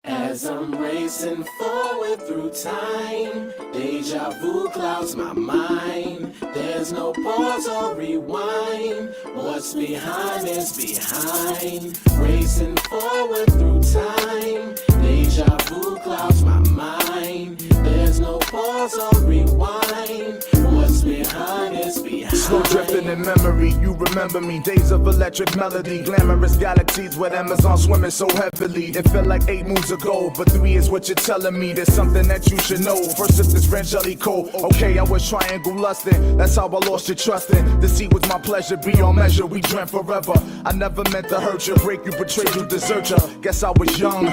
As I'm racing forward through time, deja vu clouds my mind. There's no pause or rewind. What's behind is behind. Racing forward through time, deja vu clouds my mind. There's no pause or rewind. What's behind is behind. slow drifting in memory. You remember me, days of electric melody, glamorous galaxies with Amazon swimming so heavily. It felt like 8 moons ago, but 3 is what you're telling me. There's something that you should know. First it's this French jelly cold. Okay, I was triangle lusting. That's how I lost your trust in. Deceit was my pleasure, beyond measure. We dreamt forever. I never meant to hurt you, break you, betrayed you, desert you. Guess I was young,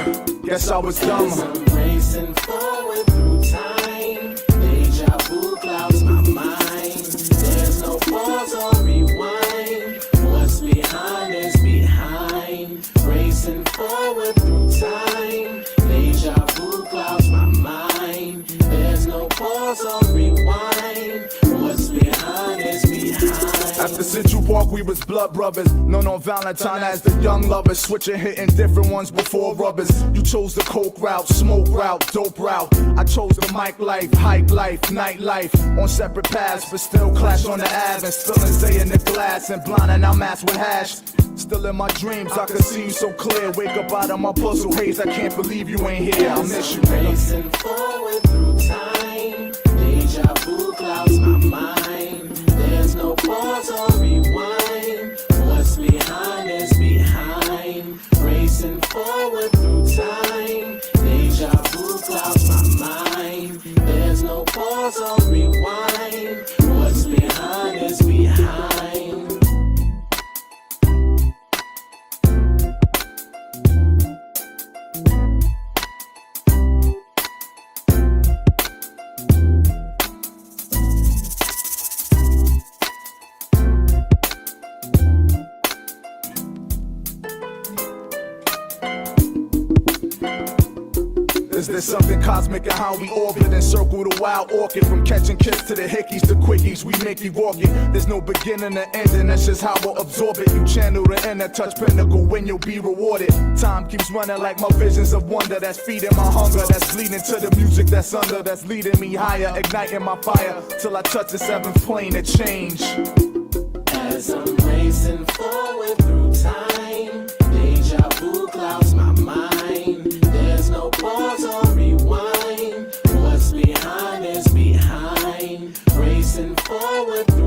guess I was dumb. I'm racing forward through time. Deja vu clouds my mind. There's no pause or rewind. What's behind is behind. Racing forward through time. Deja vu clouds my mind. There's no pause or rewind. What's behind is behind. After Central Park, we was blood brothers. Known on Valentine as the young lovers. Switching, hitting different ones before rubbers. You chose the coke route, smoke route, dope route. I chose the mic life, hype life, night life. On separate paths, but still clash on the Ave. And spilling Zay in the glass and blinding our mass with hash. Still in my dreams, I can see you so clear. Wake up out of my puzzle haze, I can't believe you ain't here. I miss you, nigga. Racing forward through time. Deja vu clouds my mind. There's no pause or rewind. What's behind is behind. Racing forward through time. Deja vu clouds my mind. There's no pause or rewind. What's behind is behind. Is there something cosmic in how we orbit and circle the wild orchid? From catching kids to the hickeys to quickies, we make you walk it. There's no beginning or ending, that's just how we'll absorb it. You channel the inner touch pinnacle when you'll be rewarded. Time keeps running like my visions of wonder. That's feeding my hunger, that's bleeding to the music that's under. That's leading me higher, igniting my fire till I touch the 7th plane of change. As I'm racing forward through time, deja vu clouds my mind. There's no pause or rewind. What's behind is behind. Racing forward through